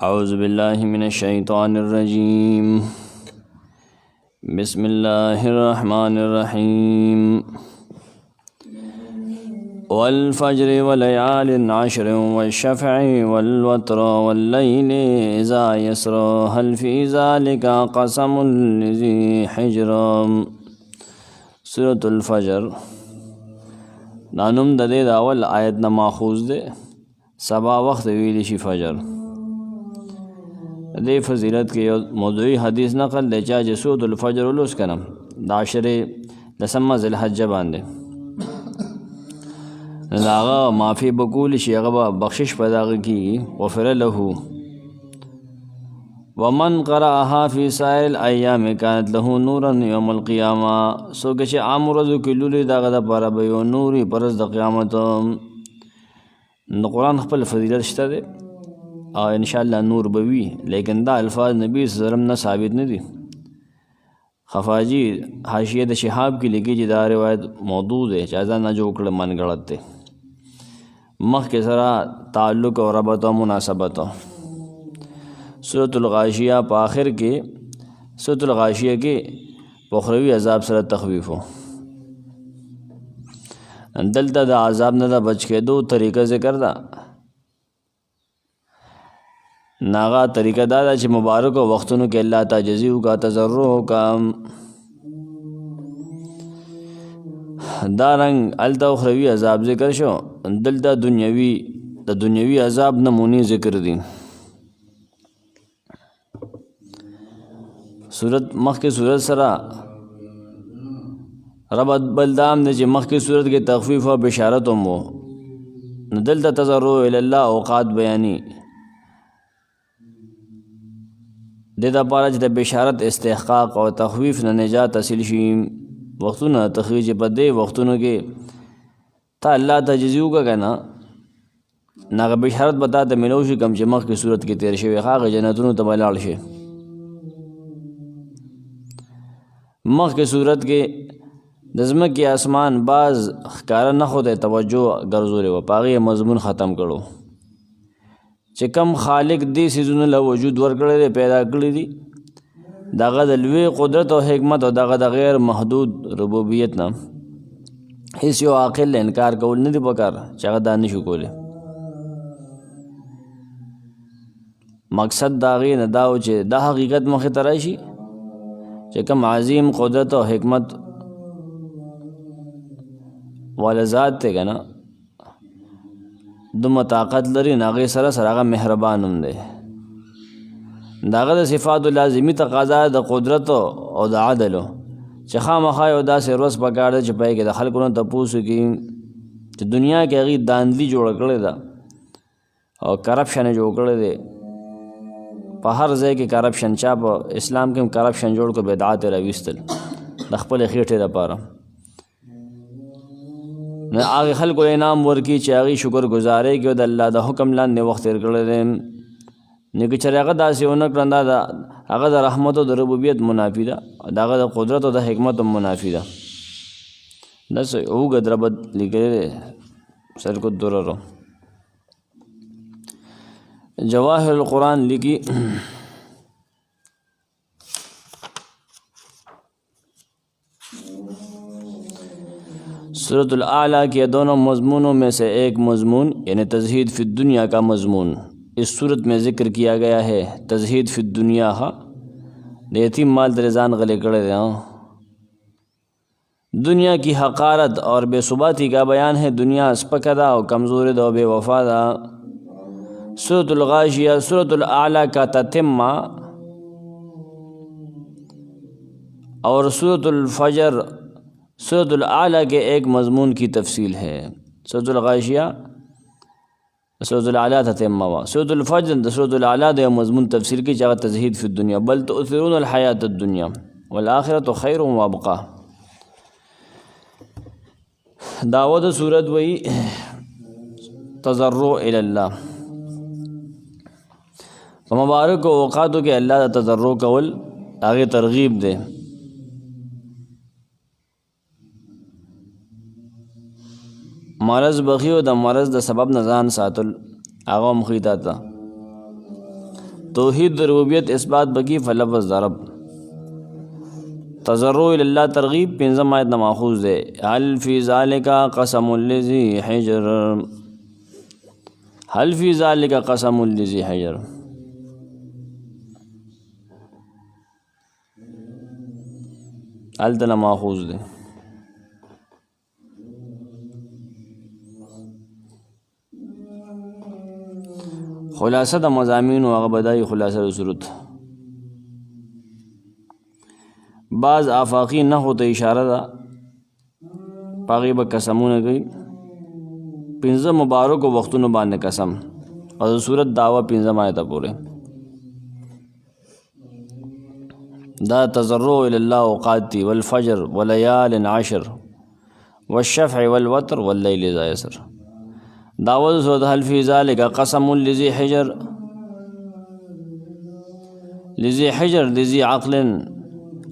اعوذ باللہ من الشیطان الرجیم بسم اللہ الرحمن الرحیم والفجر وليال عشر والشفع والوتر واللیل اذا یسر هل فی ذلک قسم لذی حجر۔ سورة الفجر نانم دے اول آیت نا ماخوذ دے سبا وقت ویلی شی فجر دے فضیلت کے موضوعی حدیث نقل دے چاہ سورة الفجر الوس کنم داشر دسمہ ذی الحجہ باندے داغا معافی بکول شی اغبا بخشش پیدا کی غفر لہو ومن قرأها فی سائر الایام کانت لہو نورا یوم القیامہ سو کچھ عام رضو کلولی داغا دا پارا بیو نوری پرز دا قیامت قرآن خپل فضیلت شتا دے اور انشاءاللہ نور بوی، لیکن دا الفاظ نبی صلی اللہ علیہ وسلم نہ ثابت نہیں دی۔ خفاجی حاشیت شہاب کی لکھی جی دا روایت موضوع ہے چاہتا نہ جو اکڑ من گڑت تے مخ کے سرا تعلق و ربط و مناسبت۔ سورة الغاشیہ پا آخر کے سورة الغاشیہ کے اخروی عذاب سر تخویف ہو دلتا دا عذاب نہ دا بچ کے دو طریقہ ذکر دا ناغا طریقہ دا چھ مبارک و وقتنو کہ اللہ تجزیو کا تضرع کا دا رنگ التا اخروی عذاب ذکر شو دلتا دنیاوی عذاب نمونی ذکر دی۔ صورت مخ کی صورت سرا ربط بلدام دے چھ مخ کی صورت کے تخفیف و بشارتوں مو دلتا تضرع الاللہ اوقات بیانی دیتا پارا چھ بشارت استحقاق و تخویف نہ نجات حاصل شیم وقتنا تخویج پدے وقتنا کے تا اللہ تجزیو کا کہنا ناغا بشارت بتا تا ملوشی کم چھ مخ کی صورت کی تیر شوی خاق جنتونو تبالال شے مخ کی صورت کے دزمک کی آسمان بعض کارا نہ خود توجہ گرزورے و پاغی مضمون ختم کرو چھ کم خالق دی سیزون اللہ وجود ورکڑے دے پیدا کردی دی داغا دلوی قدرت و حکمت و داغا دا غیر محدود ربوبیت نا حس یو عاقل انکار کول نہیں دی پکار چاگا دانشو کولے مقصد داغی نداو چھ دا حقیقت مخی ترائشی چھ کم عظیم قدرت و حکمت والا ذات تے گنا دم طاقت لری ناغی سر آغا مہربان دے داغا دا صفات لازمی تقاضا دا قدرت و دا عدلو چخوا مخوائی و دا سے روز پکار دا چپائی کہ دا خلقوں تپوسو کی چھ دنیا کے اگی داندلی جوڑ کرے دا اور کرپشن جوڑ کرے دے پا ہر زے کی کرپشن چاپ اسلام کے کرپشن جوڑ کو بدعات رویستل دا خپل خیٹے دا پارا آگے خلق و انعام ورکی چاگی شکر گزارے کہ دا اللہ دا حکم لان نے وقت ارکڑے دے نیکی چرے اگر دا سی انکرن دا اگر دا رحمت و دا ربوبیت منافی دا دا اگر دا قدرت و دا حکمت منافی دا دا سی اوگا دربت لکھے دے سر کو دررو جواہر القرآن لکی سورة الاعلیٰ کے دونوں مضمونوں میں سے ایک مضمون یعنی تزہید فی الدنیا کا مضمون اس صورت میں ذکر کیا گیا ہے۔ تزہید فی الدنیا یتیم مال درزان غلے کڑے دے دنیا کی حقارت اور بے ثباتی کا بیان ہے۔ دنیا اسپکدا اور کمزور دا بے وفا دا۔ سورة الغاشیہ سورة الاعلیٰ کا تتمہ اور سورة الفجر سورة الاعلیٰ کے ایک مضمون کی تفصیل ہے۔ سورة الغاشیہ سورة الاعلیٰ تتمہ سورة الفجر سورة الاعلیٰ دے مضمون تفصیل کی چاہت تزہید فی الدنیا بل تؤثرون الحیات الدنیا والآخرۃ خیر و ابقیٰ۔ دعوت صورت وہی تضرع الاللہ مبارک و اوقاتو کے اللہ دا تضرع کول آگے ترغیب دے۔ مرض بخیو دا مرض دا سبب نزان ساتل آغا مخیطا تا توحید ربوبیت اثبات بکی فلفظ ضرب تضرع اللہ ترغیب پنځم آیت نه ماخوذ دے هل فی ذالک قسم لذی حجر هل فی ذالک قسم لذی حجر التنا ماخوذ دے خلاصه د مضامین او هغه بدایي خلاصه د صورت بعض آفاقی نحو ته اشاره ده پاغي به قسمونه کوي پنځه مبارکو وختونو باندې قسم او د صورت دعوه پنځم آیت پورې دا تضرع الى الله اوقات والفجر وليال عشر والشفع والوتر والليل اذا يسر دعوت سود هل فی ذلک قسم لذی حجر لذی حجر لذی عقل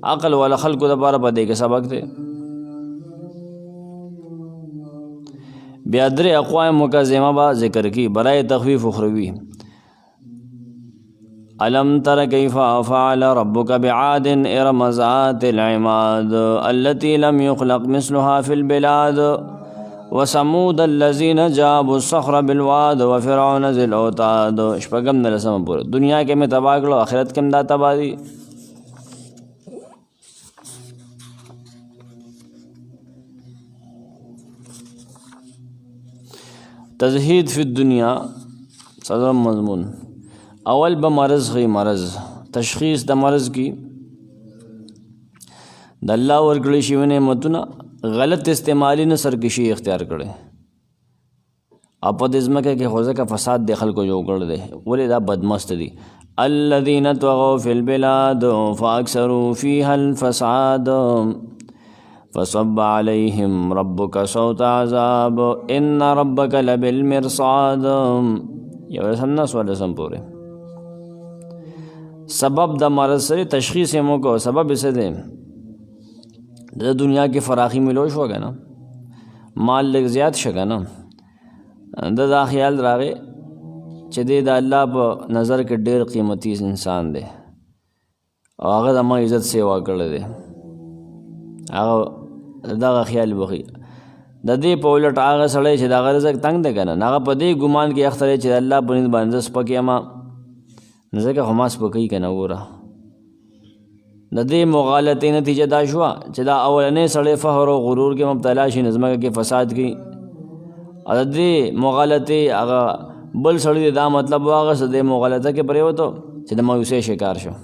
عقل والا خلق د بار په دې کې سبق دی بیا درې اقوام مکذبه با ذکر کی برای تخفیف اخروی الم تر کیف فعل ربک بعاد ارم ذات العماد التي لم يخلق مثلها في البلاد وثمود الذين جابوا الصخر بالواد وفرعون ذي الاوتاد شپږم نه لسم پورې دنیا کې مې تباہ کړو آخرت کې مې دا تباہ دي تزہید فی الدنیا صدر مضمون اول بمرض غی مرض تشخیص د مرض کی د الله ورکړي شوی نعمتونه غلط استعمالی نه سرکشي اختیار کړي اپ د ځمکه کې خوځه کا فساد د خلکو جوړ کړل دي ولې دا بدمست دي الذين طغوا في البلاد فاكثروا فيها الفساد فصب عليهم ربك صوت عذاب ان ربك لبالمرصاد یو سمنا سوال سم پورے سبب د مرض سره تشخیص مو کو سبب اسے دے د دنیا کی فراخی ملو شو غنا مال لګ زیات شګنا دا خیال راغې چې د الله په نظر کې ډېر قیمتي انسان دی او هغه د ما عزت سیوا کړل دی هغه دا خیال بخي د دې په ولټ هغه سړی چې دا رزق تنگ دی کنه هغه په دې ګمان کې اختر چې الله په نسبت باندې سپکې ما ځکه خماس پکې کنه وره د دې مغالطې نتیجه دا شو چې دا اولنې سړی فخر او غرور کې مبتلا شي نظم کې فساد کی او د دې مغالطې هغه بل سړی دا مطلب واغه د دې مغالطه کې پرې وته چې د مایوسۍ شکار شو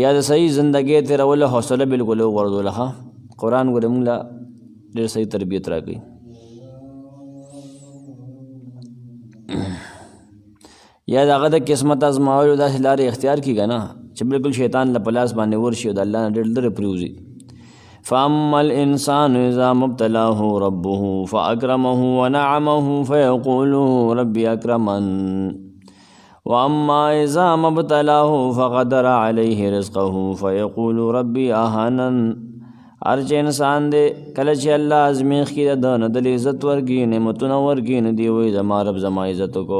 یا د صحیح زندگی تیرول حوصله بالکل وردولخه قرآن ګوره موږ له ډېر صحیح تربیت راکوي یا د هغه د قسمت ازماولو داسې لارې اختیار کېږه نه چې بالکل شیطان له په لاس باندې ورشي او د الله نه ډېر لرې پرېوځي فاما الانسان اذا مبتلاه ربه فاکرمه ونعمه فیقول ربي اکرمن واما اذا مبتلاه فقدر عليه رزقه فيقول ربي اهانن هر چې انسان دې کله چې الله ازمیخ کې د نه د عزت ورګي نعمتونه ورګي نه دی وای زما رب زما عزت کو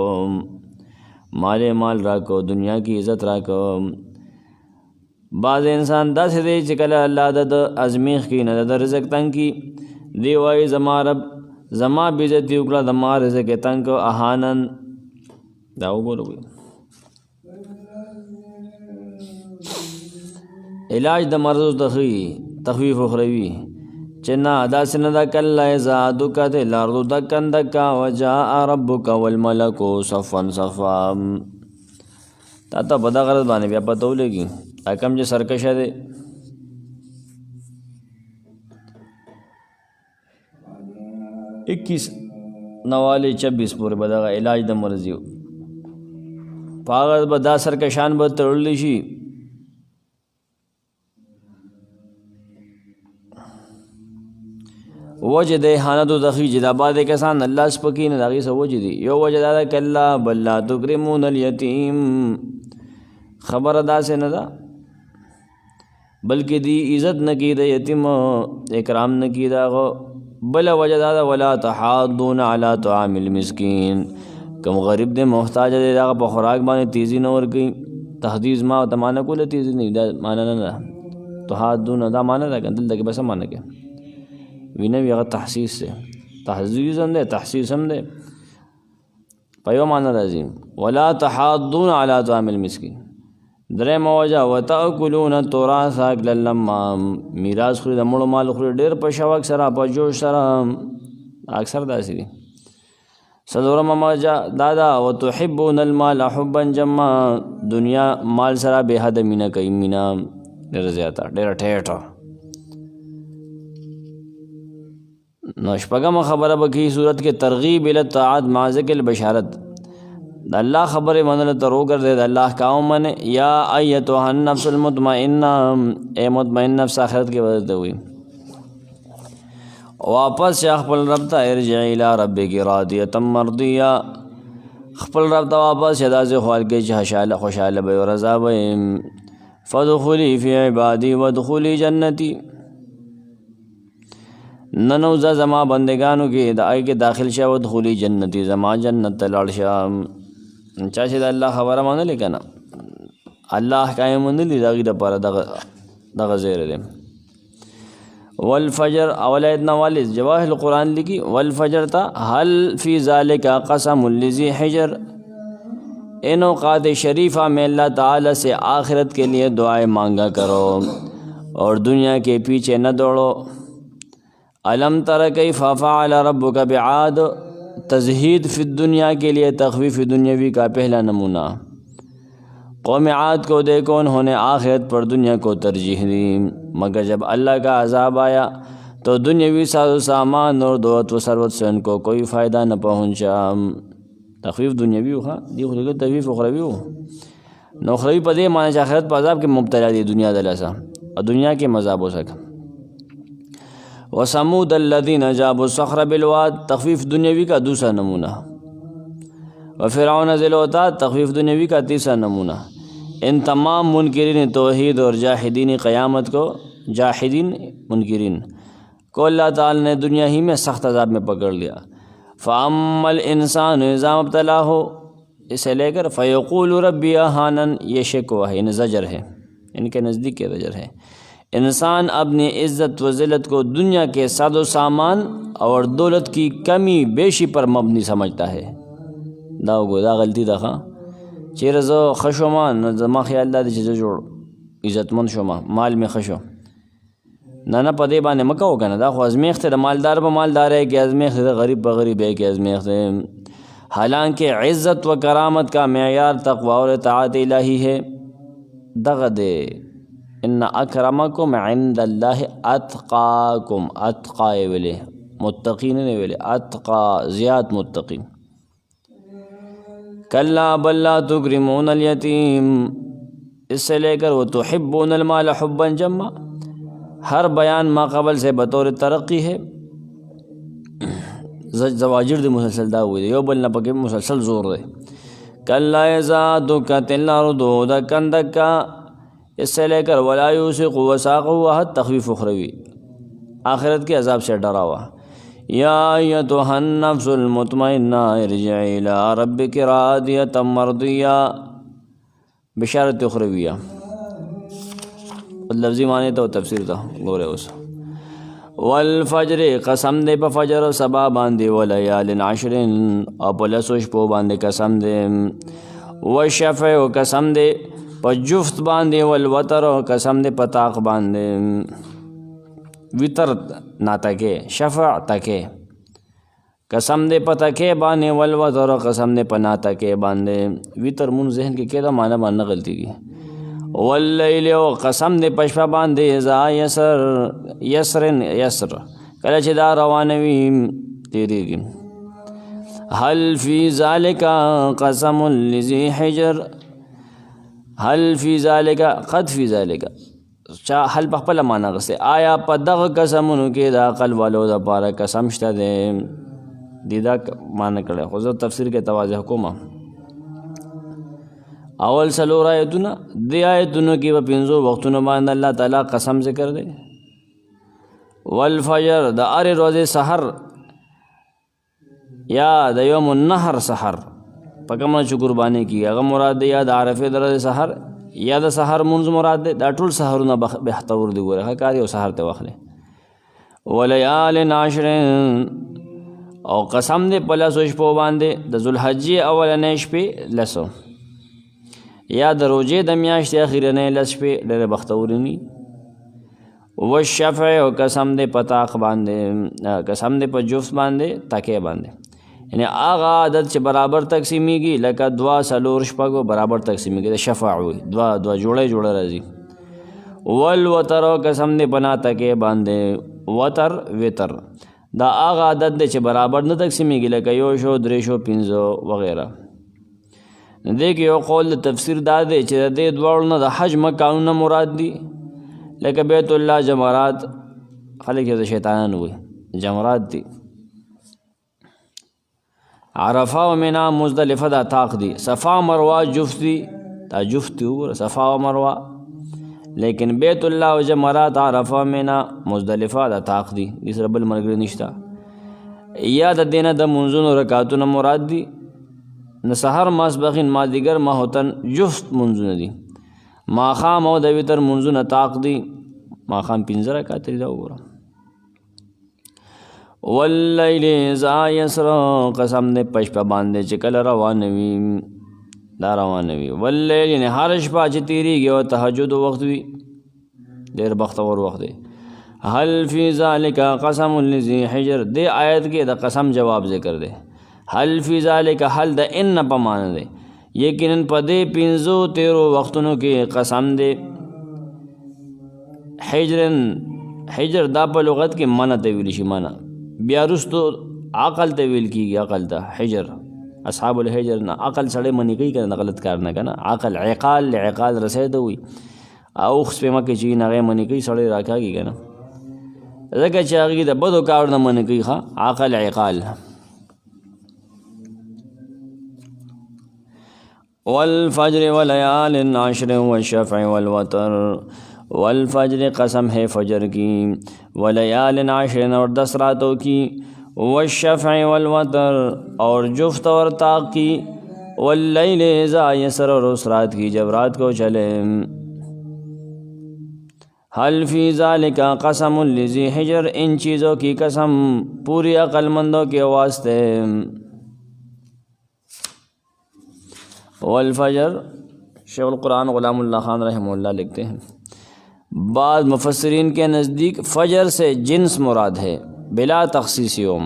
مال راکو دنیا کی عزت راکو بعض انسان داسې دی چې کله الله د ازمیخ کې نه د رزق تنګ کی دی وای زما رب زما بیزتی وکړه د ما رزق تنګ کو اهانن دا وګورئ علاج د مرض تخفیف اخروی چنا ادا سندا کل ازادو کته لارو دکن دکا وجاء ربک والملک صفا صفا تا ته بدا غرض باندې بیا پته ولګي اکم چې سرکشه ده 21 نواله 26 پورې بدغه علاج د مرضیو پاغه بدا سرکشان به تړل شي وجه د احانتو دخی چې دا بعد کسان الله سپکی نه داغي سو وجه دی یو وجه دا کلا بل لا تکرمون الیتیم خبر ادا سے نه دا بلکې دی عزت نه کی د یتیم اکرام نه کی دا بل وجه دا ولا تحاضون علی طعام المسکین کم غریب دے محتاج دے دا په خوراک باندې تیزی نه ورکوي تحدیث ما ته معنی کوله تیزی نه دا معنی نه ده تحادون دا معنی ده کنه دلته کې بس معنی کې وینه هغه تحسیس سے تحزیز هم ده تحسیس هم ده په یو معنی راځي ولا تحاضون علی طعام المسکین درې موجه وتاکلون التراث اکلا لما میراث خوري د مړو مال خوري ډېر په شوق سره په جوش سره اکثر داسې دي څلورم موجه دادا وتحبون المال حبا جما دنیا مال سره به حد مینا کوي مینا ډېر زیاته ډېر ټیټه نو شپږم خبره به کی صورت کې ترغیب الی الطاعات مع ذکر البشارت د الله خبرې منل ته روګرځي د الله کاوم من یا ایتها النفس المطمئنه اے مطمئن نفس آخرت کې ورته وي واپس خپل رب ته ارجع الی ربک راضیه مرضیه خپل رب ته واپس شدا سے خپل کې خوشاله به او رضا به فادخلی فی عبادی وادخلی جنتی ننوزا زما بندگانو کې د آی کې داخل شه وادخلی جنتی زما جنت ته لاړ شه چا چې د الله خبره منلې که نه الله احکام منلي د هغې دپاره دغه زیری دی والفجر اول آیت نوالیس جواهر القرآن لکی والفجر تا هل فی ذالک قسم لذی حجر ان اوقات شریفہ میں اللہ تعالی سے آخرت کے لیے دعائیں مانگا کرو اور دنیا کے پیچھے نہ دوڑو علم تر کیف فعل ربک بعاد تزہید فی الدنیا کے لیے تخفیف دنیاوی کا پہلا نمونہ قوم عاد کو دیکھو انہوں نے آخرت پر دنیا کو ترجیح دی مگر جب اللہ کا عذاب آیا تو دنیاوی ساز و سامان اور دولت و ثروت سے ان کو کوئی فائدہ نہ پہنچا تخفیف دنیاوی ہوا دی خود کو تخفیف اخروی ہو نو اخروی پا دے معنی آخرت پا عذاب کے مبتلا دی دنیا دلسا اور دنیا کے مذاب ہو سکا وَثَمُودَ الَّذِينَ جَابُوا الصَّخْرَ بِالْوَادِ تخفیف دنیاوی کا دوسرا نمونہ وفرعون ذی الاوتاد تخفیف دنیاوی کا تیسرا نمونہ ان تمام منکرین توحید اور جاہدین قیامت کو جاہدین منکرین کو اللہ تعالی نے دنیا ہی میں سخت عذاب میں پکڑ لیا فَأَمَّا الْإِنسَانُ اِذَا مَا ابْتَلَاهُ اسے لے کر فَيَقُولُ رَبِّي أَهَانَنِ یہ شکوہ ہے یعنی زجر ہے ان کے نزدیک کے زجر ہے انسان اپنی عزت و ذلت کو دنیا کے ساز و سامان اور دولت کی کمی بیشی پر مبنی سمجھتا ہے دا غلطی دا خواہ چیر زو خشو ما زما خیال دا چیز جوڑ عزت مند شو ما مال میں خشو نانا پدے بانے مکو کنا دا خو ازمیخت دا مالدار با مالدار ہے کہ ازمیخت دا غریب با غریب ہے کہ ازمیخت ہے حالانکہ عزت و کرامت کا معیار تقوی اور اطاعت الہی ہے دغ دے ان اکرمکم عند اللہ اتقاکم اتقائے ویلے متقین نے ویلے اتقا زیاد متقین کلا بل لا تکرمون الیتیم اس سے لے کر وہ تحبون المال حبا جما ہر بیان ما قبل سے بطور ترقی ہے زواجر دے مسلسل دا ہوئی دے یو بلنا پکے مسلسل زور دے کلا ازادکت الارض دکن دکا اس سے لے کر ولا یوسق وساق وحد تخفیف اخروی آخرت کے عذاب سے ڈرا ہوا یا ایتها النفس المطمئنہ ارجعی الی ربک راضیۃ مرضیہ بشارت اخرویہ لفظی معنی تو تفسیر تھا گورے اس والفجر قسم دے پا فجر سبا باندے ولیال عشر اپلسوش پو باندے قسم دے والشفع قسم دے پا جفت باندے والوتر قسم دے پا طاق باندے وطر نا تکے شفع تکے قسم دے پا تکے باندے والوتر قسم دے پا نا تکے باندے وطر من ذہن کے کہتا معنی باندنا غلطی کی واللیل و قسم دے پشپا باندے ازا یسر یسرن یسر کلچ دا روانوی تیری کی حل فی ذالکا قسم لذی حجر حل فی ذالکا قد فی ذالکا چا حل پخپل مانا غستے آیا پا دغ قسمونو کے دا قلب والو دا پارا قسم شتا دے دیدہ مانا کرے خوزر تفسیر کے توازح حکومہ اول سلور آیتونه دی آیتونه کې په پنځو وختونو باندې الله تعالی قسم ذکر دی والفجر د هرې ورځې سحر یا د یوم النحر سحر پکمه چې قرباني کیږي هغه مراد دی، یا د عرفې د ورځې سحر یا د سحر مونځ مراد دی. دا ټول سحرونه بهتور دي. ګوره ښه کار یو سحر ته واخلې. ولیال عشر او قسم دی په لسو شپو باندې د ذوالحجې اولنۍ شپې لسو، یا د روژې د میاشتې اخرنۍ لس شپې ډېرې بختورې دي. والشفع او قسم دی په طاق باندې، قسم دی په جفت باندې تکې باندې، یعنی هغه عدد چې برابر تقسیمیږي لکه 2 4 شپږ برابر تقسیمیږي د شفع وي، دوه جوړه راځي. والوتر او قسم دی په نا تکې باندې، وتر دا هغه عدد دی چې برابر نه تقسیمیږي لکه 1 شو 3 شو 5 وغیرہ. دې کې یو قول تفسیر دا دی چې د دې دواړو نه د حج مکانونه مراد دي، لکه بیت الله جمرات، خلک یې د شیطانانو وي جمرات دي. عرفه و منا مزدلفه دا طاق دي. صفا مروه جفت دي، دا جفت دي وګوره صفا و مروه، لیکن بیت الله و جمرات عرفه منا مزدلفه دا طاق دي، دې سره بل ملګری نشته. یا د دینه د منځونو رکعتونه مراد دي، نه سحر ماسپښین مازدیګر ماهوتن جفت منځونه دي. ماښام او د وتر منځونه طاق دي، ماښام 15 رکعت دي. دا وګوره. واللیل اذا یسر قسم دې په شپه باندې چې کله روانوي، دا روانوي. واللیل یعنې هر شپه چې تېرېږي او تهجد وخت وي، ډېر بختور وخت دی. هل فی ذلک قسم لذی حجر، دې آیت کې د قسم جواب ذکر دی. هل فی ذلک، حل د ان په معنی دی، یقیناً په دې 15 وختونو کې قسم دی. حجر دا په لغت کې منع ته ویل شي، منع بیا رستو عقل ته ویل کېږي، عقل ته حجر. اصحاب الحجر نه عقل سړی منې کوي که نه، غلط کار نه که نه. عقل عقال عقال رسی ته وي، او خسپېمه کې چې هغې منې کوي سړی راکاږي که نه، ځکه چې هغې د بدو کار نه منې کوي. عقل عقال. والفجر ولیال عشر والشفع والوتر، والفجر قسم ہے فجر کی، ولیال عشر اور 10 راتوں کی، والشفع والوتر اور جفت اور طاق کی، واللیل اذا یسر اور اس رات کی جب رات کو چلے. حل فی ذالک قسم لذی حجر، ان چیزوں کی قسم پوری عقل مندوں کے واسطے. والفجر، شیخ القرآن غلام اللہ خان رحمہ اللہ لکھتے ہیں بعض مفسرین کے نزدیک فجر سے جنس مراد ہے بلا تخصیص یوم،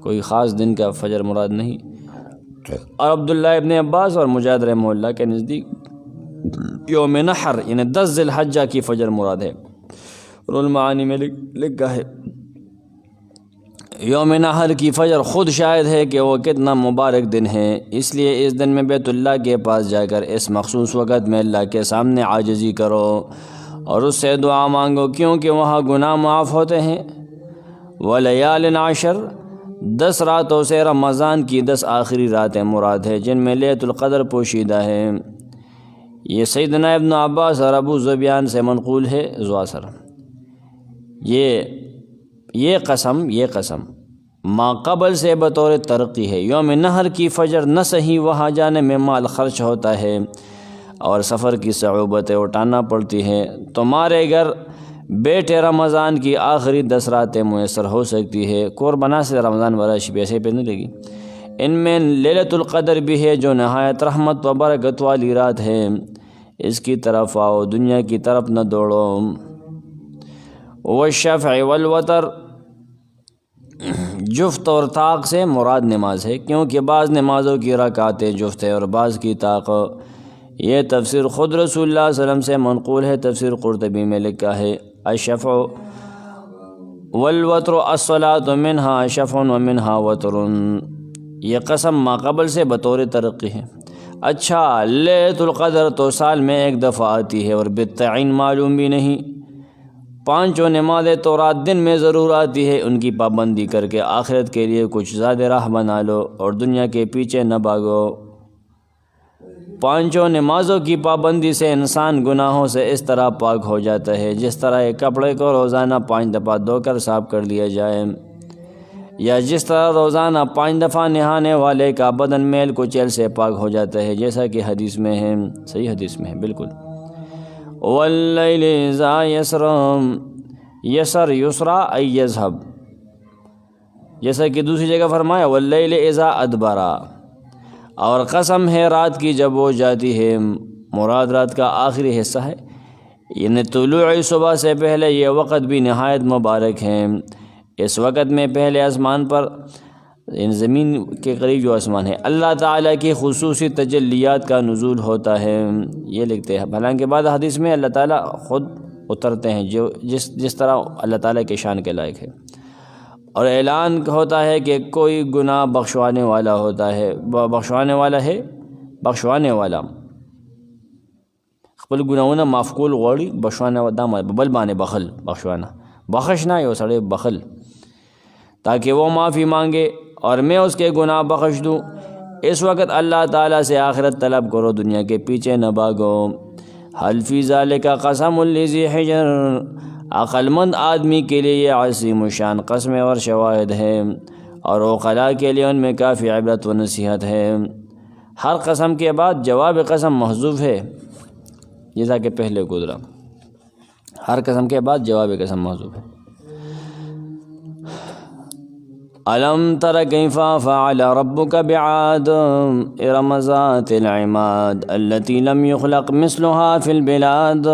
کوئی خاص دن کا فجر مراد نہیں. اور عبداللہ ابن عباس اور مجاہد رحمہ اللہ کے نزدیک یوم نحر یعنی 10 ذی الحجہ کی فجر مراد ہے. رول المعانی میں لکھا ہے یوم نحر کی فجر خود شاہد ہے کہ وہ کتنا مبارک دن ہے، اس لیے اس دن میں بیت اللہ کے پاس جا کر اس مخصوص وقت میں اللہ کے سامنے عاجزی کرو اور اس سے دعا مانگو، کیونکہ وہاں گناہ معاف ہوتے ہیں. ولیال عشر، 10 راتوں سے رمضان کی 10 آخری راتیں مراد ہے جن میں لیلۃ القدر پوشیدہ ہے. یہ سیدنا ابن عباس اور ابو ذبیان سے منقول ہے زواسر. یہ قسم ما قبل سے بطور ترقی ہے. یوم نحر کی فجر نہ صحیح وہاں جانے میں مال خرچ ہوتا ہے اور سفر کی صعوبتیں اٹھانا پڑتی ہے. تمہارے گھر بیٹے رمضان کی آخری 10 راتیں میسر ہو سکتی ہے. قربانہ سے رمضان والا پیسے پہ نہیں لگی. ان میں لیلۃ القدر بھی ہے جو نہایت رحمت و برکت والی رات ہے. اس کی طرف آؤ، دنیا کی طرف نہ دوڑو. والشفع والوتر، جفت اور طاق سے مراد نماز ہے، کیونکہ بعض نمازوں کی رکعتیں جفت ہے اور بعض کی طاق. یہ تفسیر خود رسول اللہ صلی اللہ علیہ وسلم سے منقول ہے. تفسیر قرطبی میں لکھا ہے الشفع والوتر الصلاۃ منہا شفع ومنہا وتر. یہ قسم ما قبل سے بطور ترقی ہے. اچھا، لیلۃ القدر تو سال میں 1 دفعہ آتی ہے اور بالتعین معلوم بھی نہیں. 5 نمازیں تو رات دن میں ضرور آتی ہے. ان کی پابندی کر کے آخرت کے لیے کچھ زیادہ راہ بنا لو اور دنیا کے پیچھے نہ بھاگو. 5 نمازوں کی پابندی سے انسان گناہوں سے اس طرح پاک ہو جاتا ہے جس طرح ایک کپڑے کو روزانہ 5 دفعہ دھو کر صاف کر لیا جائے. یا جس طرح روزانہ 5 دفعہ نہانے والے کا بدن میل کچیل سے پاک ہو جاتا ہے، جیسا کہ حدیث میں ہے، صحیح حدیث میں ہے بالکل۔ واللیل اذا یسر، یسر یسرا ای یذہب، جیسا کہ دوسری جگہ فرمایا واللیل اذا ادبرا، اور قسم ہے رات کی جب وہ جاتی ہے، مراد رات کا آخری حصہ ہے، یعنی طلوع صبح سے پہلے یہ وقت بھی نہایت مبارک ہے۔ اس وقت میں پہلے آسمان پر، ان زمین کے قریب جو آسمان ہے، اللہ تعالیٰ کی خصوصی تجلیات کا نزول ہوتا ہے، یہ لکھتے ہیں۔ حالانکہ بعض حدیث میں اللہ تعالیٰ خود اترتے ہیں، جو جس طرح اللہ تعالیٰ کے شان کے لائق ہے، اور اعلان ہوتا ہے کہ کوئی گناہ بخشوانے والا ہوتا ہے، بخشوانے والا ہے، بخشوانے والا خپل گناہونه معفول غواړي، بخشوانے دا بل باندې بخل، بخشوانا بخشنا یو سړی بخل، تاکہ وہ معافی مانگے اور میں اس کے گناہ بخش دوں۔ اس وقت اللہ تعالیٰ سے آخرت طلب کرو، دنیا کے پیچھے نہ بھاگو۔ حل فی ذالک قسم لذی حجر، عقل مند آدمی کے لیے یہ عظیم الشان قسم اور شواہد ہے، اور عقلاء کے لیے ان میں کافی عبرت و نصیحت ہے۔ ہر قسم کے بعد جواب قسم محذوف ہے، جیسا کہ پہلے گزرا، ہر قسم کے بعد جواب قسم محذوف ہے۔ الم تر کیف فعل ربک بعاد ارم ذات العماد التي لم يخلق مثلها في البلاد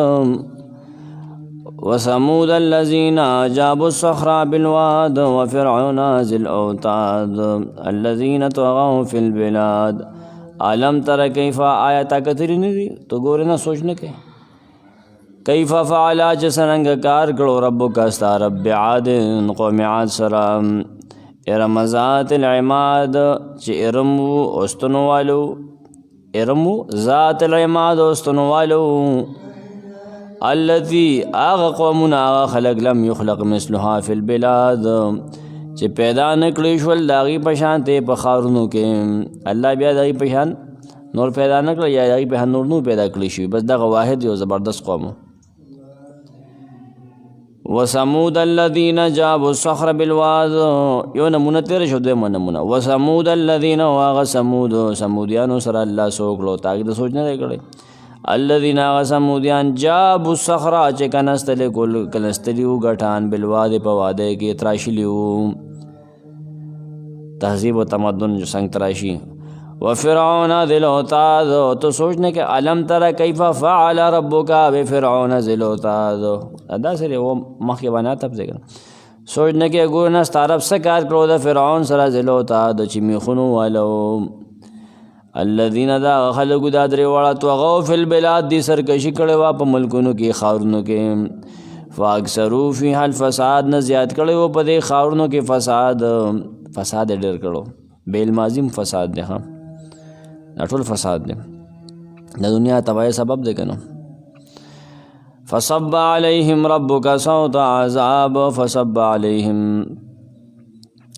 وثمود الذين جابوا الصخر بالواد وفرعون ذي الاوتاد الذين طغوا في البلاد۔ الم تر کیف، آیت کتری نہیں دی تو گورے نہ سوچنے کے، کیف فعلا چسرنگ کار کرو ربک استا رب بعاد قوم عاد سرام، ارم ذات العماد چی ارمو استنو والو، ارمو ذات العماد استنو والو، الذی آغا قومنا آغا خلق لم یخلق مثلها فی البلاد چی پیدا نکلی شول داغی پشان تے پخارونو کے، اللہ بیا داغی پشان نور پیدا نکل یا داغی پشان نور نو پیدا کلی شوی، بس دا واحد یو زبردست قومو۔ وثمود الذین جابوا الصخر بالواد، یو نمونہ تیرے شو دے نمونہ، وثمود الذین واغ سمود، سمودیانو سر اللہ سوکلو تاکہ تو سوچنے دے کرے، الذین آغا سمودیان جابوا الصخر چے کنستلے کنستلیو گٹھان بالواد پوادے کی تراشلیو، تہذیب و تمدن جو سنگ تراشی، وفرعون ذی الاوتاد، تو سوچنے کہ علم تر کیف فعل ربک بفرعون ذی الاوتاد، ادا سرے وہ مخ کے بنا تب سے سوچنے کہ گورنا ستارب سکار کرو دا فرعون سرا ذی الاوتاد چی میخونو والو، الذین دا خلقو دا درے وڑا طغوا فی البلاد دی سرکشی کڑے وا پا ملکونو کی خارونو کے، فاکثروا فیہا الفساد نہ زیاد کڑے وہ پا دے خارونو کے فساد، فساد ڈر کرو، بیل مازیم فساد دے، ہاں اٹھول فساد دے، نہ دنیا تباہی سبب دے کنو۔ فصب علیہم ربک صوت عذاب، فصب علیہم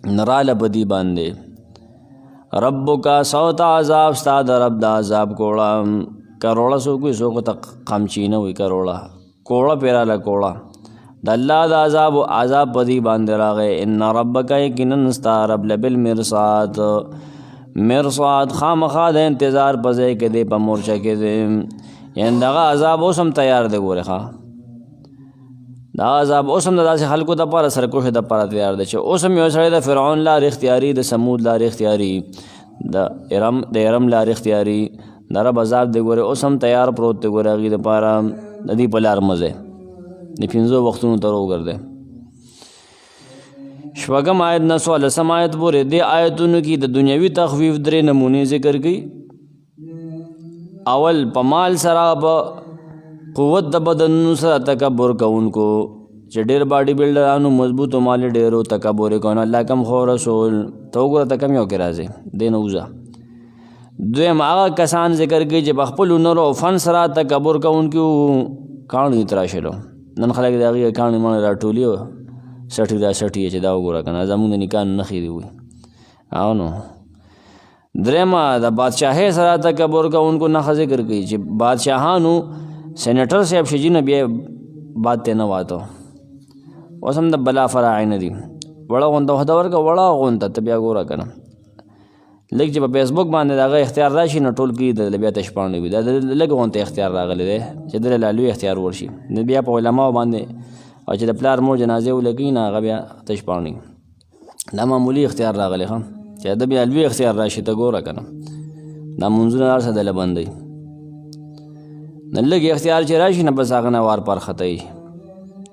نرال بدی باندے، ربک صوت عذاب ستاد رب دا عذاب کوڑا، کروڑا سو کوئی سو کو تک قمچینہ ہوئی کروڑا، کوڑا پیرا لکوڑا، دا اللہ دا عذاب بدی باندے راغے، ان ربک یقیناً ستا رب لبالمرصاد، مرصاد خامخا دے انتظار پزے کے دے پا مورچہ کے دے، یعنی دا عذاب اوسم تیار دے گورے خواہ، دا عذاب اوسم دا سے خلقو دا پارا سرکوش دا پارا تیار دے چھے، اوسم یو سڑے دا فرعون لار اختیاری، دا سمود لار اختیاری، دا ارم لار اختیاری، دا رب عذاب دے گورے اوسم تیار پروت دے گورے اگی دا پارا دی پلار مزے دی پینزو وقتونو ترو کر دے۔ شپگم آیت نسو لسم آیت بورے دے آیتونو کی دا دنیاوی تخفیف درے نمونے ذکر کی، اول پمال سرا پا قوت دا بدن سرا تکبر کون کو، چھ دیر باڈی بلڈرانو مضبوط و مالی دیرو تکبر کون، اللہ کم خور رسول تو گورا تکم یو کرازے دے نوزا۔ دویم آغا کسان ذکر کی جب اخپلو نرو فن سرا تکبر کون کیو کانو اتراشلو، نن خلق داغی کانو مان را ٹولیو سٹھی دا سٹھی ہے چھ داو گورا کنا زمون نکان نخی دی ہوئی آنو۔ درما دا بادشاہ سرا تکبر کا ان کو نخ ذکر کی چھ بادشاہانو سینیٹر سے اب شجی نبی بات تے نواتو وسم دا بلا فراعی ندی، وړه غونته وحده ورکه وړه غونته ته بیا ګوره که نه لږ چې په فیسبوک باندې د هغه اختیار راشي نو ټول کي د بیا تش پاڼې وي دا د لږ غونته اختیار راغلی دی چې دله لا لوی اختیار ورشي نو بیا په علماو باندې او چې د پلار مور جنازې ولګوي نه هغه بیا تش پاڼې دا معمولي اختیار راغلی ښه چې د بیا لوی اختیار راشي ته ګوره که نه دا منځونه هر څه دله بندوي نو لږ اختیار چې راشي نه بس هغه نه وار پار ختوي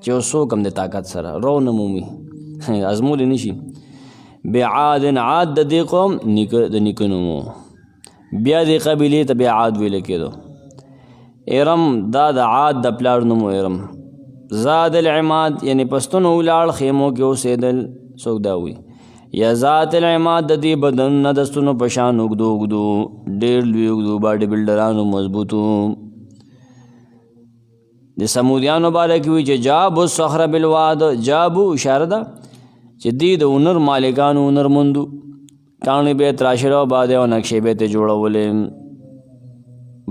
چې اوس څوک هم د طاقت سره رو نه مومي ازمولی نشي بعاد عاد د دې قوم د نیکه نوم و بیا دې قبیلې ته بیا عاد ویل کېدو ارم دا د عاد د پلار نوم و ارم زاد العماد یعنی پښتون ولاړ خیمو کې اوسېدل څوک دا وي یا ذات العماد د دې بدن نه د ستنو په شان اوږدو اوږدو ډېر لوی اوږدو باډي بلډرانو مضبوطو د سمودیانو باره کې وي چې جابو الصخر بالواد جابو اشاره ده چې دی د هنر مالکانو هنرمندو کاڼي به یې تراشل او بادې او نقشې به یې ته جوړولې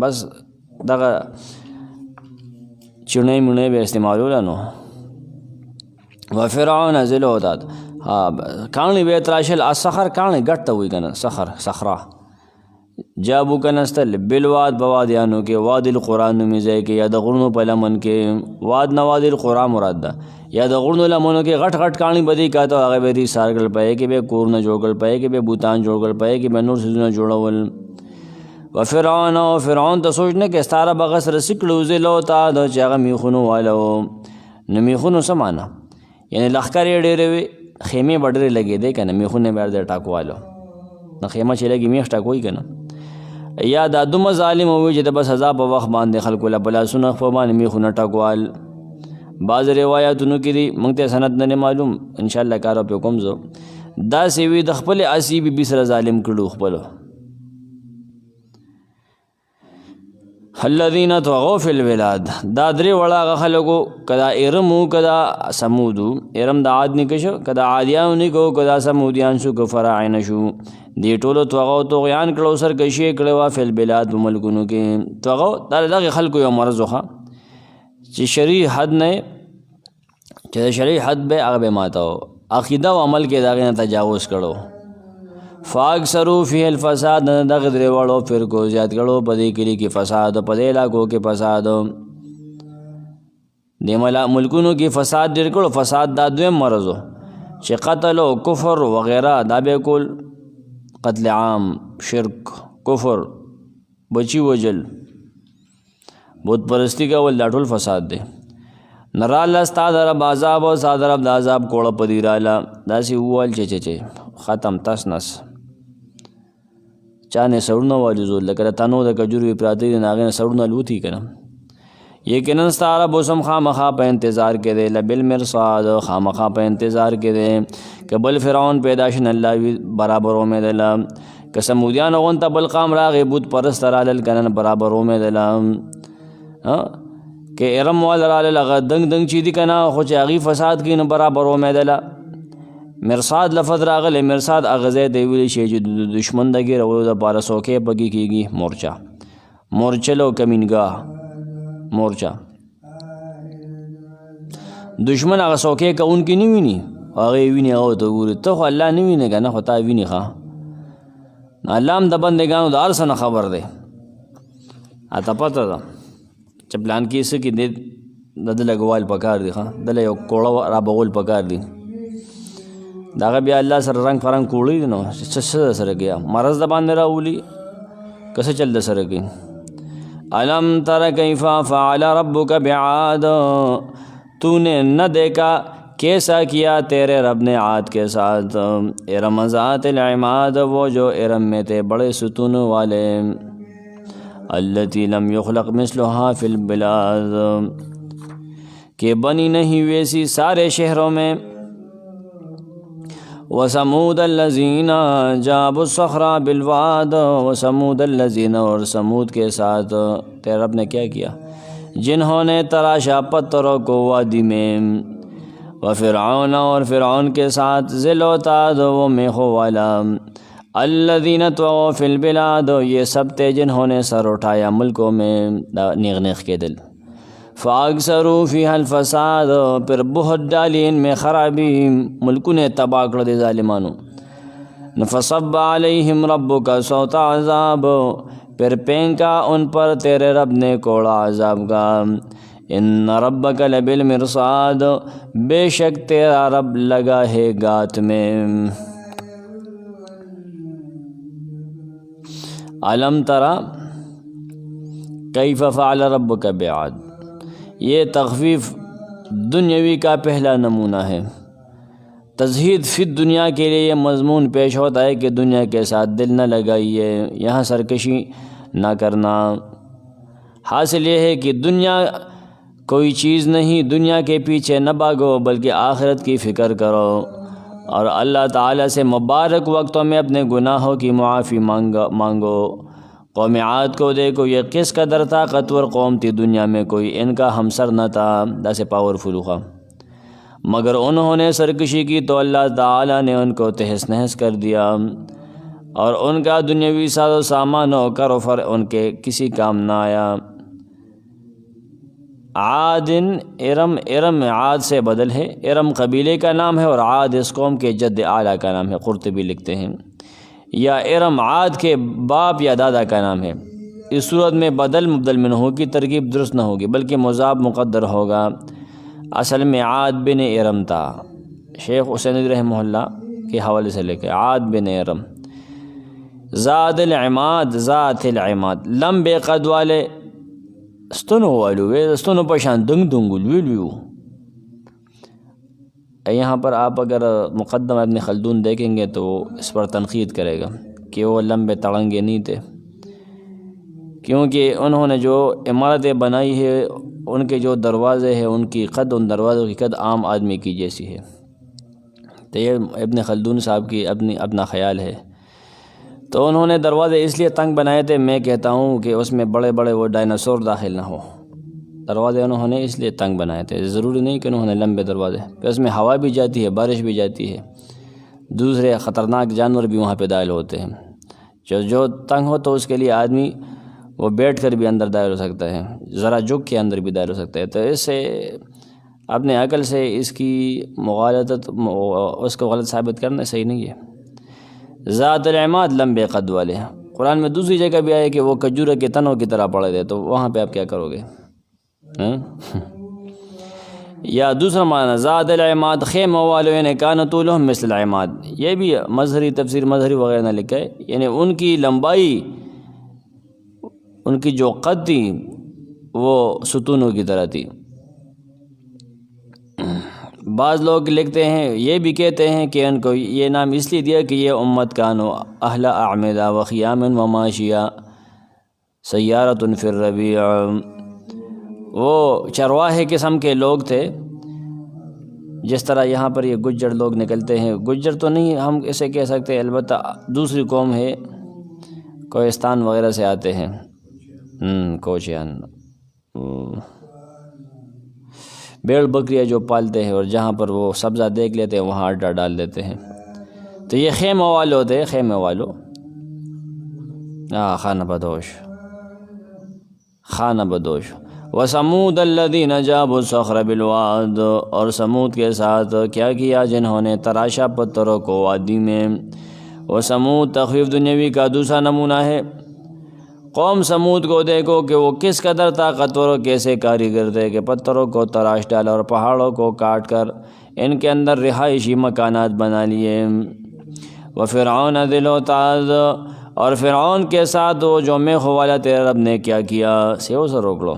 بس دغه چڼې مڼې به استعمالوله نو وفرعون ذی الاوتاد کاڼي به یې تراشل الصخر کاڼي ګټ ته وایي که نه صخره جابو کنستل بالواد بوادیانو کې واد القرآن نومې ځای کې یا د غرونو په لمن کې واد نه واد القرآن مراد ده یا د غرونو لمنو کې غټ غټ کاڼي به دي کاته هغه به دي سار کړل پای کې به کورونه جوړ کړل پای کې به بوتان جوړ کړل پای کې به نور څیزونه جوړول وفرعون او فرعون ته سوچ نه کې ستاره به غسر سکړو ځلو تا د چې هغه میخونو والو نو میخونو څه معنا یعنی لښکر یې ډېرې وي خیمې به ډېرې لګېدې که نه میخونه به د ټاکوالو نو خیمه چې لګي میخ ټاکوي که نه یا دا دومره ظالم وي چې د بس سزا په وخت باندې خلکو له په لاسونه خپل باندې میخونه ټاکوال بعض روایاتونو کې دي موږ ته سند نه معلوم انشاءالله کار پې کوم زه داسې وي د خپلې اسی بیبي سره ظالم کړو خپلو الذین طغوا فی البلاد دا درې وړه هغه خلکو که دا ارم و که دا سمود و ارم د عاد نیکه شو که دا عادیان نیکه که دا سمودیان شو که فراعنه شو دې ټولو طغوا و طغیان کړو سرکشي یې کړې وه فی البلاد په ملکونو کې طغوا دا د دغې خلکو یو مرض وښه چې شرعي حد نه چې د شرعي حد به هغه به ماته و عقیده او عمل کې د هغې نه تجاوز کړو فاکثروا فیه الفساد دغه درې واړو فرقو زیات کړو په دې کلي کې فساد په دې علاقو کې فساد دې ملکونو کې فساد ډېر کړو فساد دا دویم مرض و چې قتل او کفر وغیره دا به کول قتل عام شرک کفر بچی وجل بت پرستی کول دا ټول فساد دی نراله ستا د رب عذاب او ستا د رب د عذاب کوړه په دې راله داسې وویل چې ختم تس نس چا نه سړونه والوزول لکه د تنو د کجورو پراته دي د هغې نه سړونه الوتي که نه یقینا ستا رب اوس هم خامخا په انتظار کې دی لبالمرصاد خامخا په انتظار کې دی که بل فرعون پیدا شي نه الله وي برابر امیدله که سمودیان غونته بل قام راغی بت پرست رالل که نه برابر امیدله که ارم وال رالل هغه دنګ دنګ چې دي که نه خو چې هغې فساد کوي نو برابر امیدله مرصاد لفظ راغلی مرصاد هغه ځای ته ویلی شي چې د دشمن د ګیرولو دپاره څوکۍ پکې کېږي مورچل او کمینګاه مورچه دشمن هغه څوکۍ کوونکي نه ویني هغې ویني هغه ته ګوري ته خو الله نه وینې که نه خو تا ویني ښه الله هم د بندګانو د هر څه نه خبر دی اته پته ده چې پلان کې څه کې دی د ده لګوال پکار دی ښه دله یو کوړه رابغول پکار دی د هغه بیا الله سره رنګ فرنګ کوړی دی نو څه سره کیا مرض د باندې راولي که څه چل د سره کوي علم تر کیف فعل ربک بعاد تو نے نہ دیکھا کیسا کیا تیرے رب نے عاد کے ساتھ ارم ذات العماد وہ جو ارم میں تھے بڑے ستون والے التی لم یخلق مثلها فی البلاد کہ بنی نہیں ویسی سارے شہروں میں وَسَمُودَ الَّذِينَ جَابُوا الصَّخْرَ بِالْوَادِ وَسَمُودَ الَّذِينَ اور سمود کے ساتھ تیرے رب نے کیا کیا جنہوں نے تراشا پتھروں کو وادی میں وفرعون اور فرعون کے ساتھ ذل و تاد و میخو والا الَّذِينَ طغوا فِي الْبِلَادِ یہ سب تھے جنہوں نے سر اٹھایا ملکوں میں نیغ نیغ کے دل فاکثروا فیہا الفساد، پھر بہت ڈالی ان میں خرابی، ملکوں نے تباہ کر دے ظالمانو. فصب علیہم ربک صوت عذاب، پھر پھینکا ان پر تیرے رب نے کوڑا عذاب کا. ان ربک لبالمرصاد، بے شک تیرا رب لگا ہے گات میں. علم ترى کیف فعل ربک بعاد، یہ تخفیف دنیاوی کا پہلا نمونہ ہے. تزہید فی دنیا کے لیے یہ مضمون پیش ہوتا ہے کہ دنیا کے ساتھ دل نہ لگائیے، یہاں سرکشی نہ کرنا. حاصل یہ ہے کہ دنیا کوئی چیز نہیں، دنیا کے پیچھے نہ بھاگو بلکہ آخرت کی فکر کرو، اور اللہ تعالیٰ سے مبارک وقتوں میں اپنے گناہوں کی معافی مانگو. قوم عاد کو دیکھو، یہ کس قدر طاقتور قوم تھی، دنیا میں کوئی ان کا ہمسر نہ تھا، ایسے پاورفل ہوا، مگر انہوں نے سرکشی کی تو اللہ تعالیٰ نے ان کو تہس نہس کر دیا، اور ان کا دنیاوی ساز و سامان و کروفر ان کے کسی کام نہ آیا. عاد ارم، ارم عاد سے بدل ہے، ارم قبیلے کا نام ہے اور عاد اس قوم کے جد اعلیٰ کا نام ہے، قرطبی لکھتے ہیں. یا ارم عاد کے باپ یا دادا کا نام ہے. اس صورت میں بدل مبدل منہ کی ترکیب درست نہ ہوگی بلکہ مضاف مقدر ہوگا. اصل میں عاد بن ارم تھا، شیخ حسین رحمہ اللہ کے حوالے سے لے کے عاد بن ارم. ذات العماد، ذات العماد، لمبے قد والے، ستنو والو، ستنو پشان دنگ دنگل ویلو. یہاں پر آپ اگر مقدمہ ابن خلدون دیکھیں گے تو اس پر تنقید کرے گا کہ وہ لمبے تڑنگے نہیں تھے، کیونکہ انہوں نے جو عمارتیں بنائی ہے، ان کے جو دروازے ہیں، ان کی قد، ان دروازوں کی قد عام آدمی کی جیسی ہے. تو یہ ابن خلدون صاحب کی اپنا خیال ہے. تو انہوں نے دروازے اس لیے تنگ بنائے تھے، میں کہتا ہوں کہ اس میں بڑے بڑے وہ ڈائناسور داخل نہ ہو. دروازے انہوں نے اس لیے تنگ بنائے تھے، ضروری نہیں کہ انہوں نے لمبے دروازے، پھر اس میں ہوا بھی جاتی ہے، بارش بھی جاتی ہے، دوسرے خطرناک جانور بھی وہاں پہ داخل ہوتے ہیں. جو تنگ ہو تو اس کے لیے آدمی وہ بیٹھ کر بھی اندر داخل ہو سکتا ہے، ذرا جھک کے اندر بھی داخل ہو سکتا ہے. تو اس سے اپنے عقل سے اس کی مغالطت، اس کو غلط ثابت کرنا صحیح نہیں ہے. ذات العماد، لمبے قد والے. قرآن میں دوسری جگہ بھی آئے کہ وہ کھجور کے تنوں کی طرح پڑے تھے، تو وہاں پہ آپ کیا کرو گے؟ یا دوسرا معنی ذات العماد، خیمہ والوں، یعنی کان طولہم مثل العماد. یہ بھی مظہری تفسیر مظہری وغیرہ نے لکھا ہے، یعنی ان کی لمبائی، ان کی جو قد تھی وہ ستونوں کی طرح تھی. بعض لوگ لکھتے ہیں، یہ بھی کہتے ہیں کہ ان کو یہ نام اس لیے دیا کہ یہ امت کانو اہل اعمدہ و خیام و ماشیہ سیارۃ فی الربیع، وہ چرواہے قسم کے لوگ تھے. جس طرح یہاں پر یہ گجر لوگ نکلتے ہیں، گجر تو نہیں ہم اسے کہہ سکتے، البتہ دوسری قوم ہے، کوہستان وغیرہ سے آتے ہیں، کوچیان، بیڑ بکریاں جو پالتے ہیں، اور جہاں پر وہ سبزہ دیکھ لیتے ہیں وہاں اڈا ڈال دیتے ہیں. تو یہ خیمہ والو ہوتے، خیمہ والو، خانہ بدوش، خانہ بدوش. وَثَمُودَ الَّذِينَ جَابُوا الصَّخْرَ بِالْوَادِ، اور سمود کے ساتھ کیا کیا جنہوں نے تراشا پتھروں کو وادی میں. وَثَمُود تخفیف دنیاوی کا دوسرا نمونہ ہے. قوم سمود کو دیکھو کہ وہ کس قدر طاقتور و کیسے کاریگر تھے کہ پتھروں کو تراش ڈالا اور پہاڑوں کو کاٹ کر ان کے اندر رہائشی مکانات بنا لیے. وفرعون ذی الاوتاد، اور فرعون کے ساتھ وہ جو میخ والا تیرے رب نے کیا کیا. سیو سے روک لو.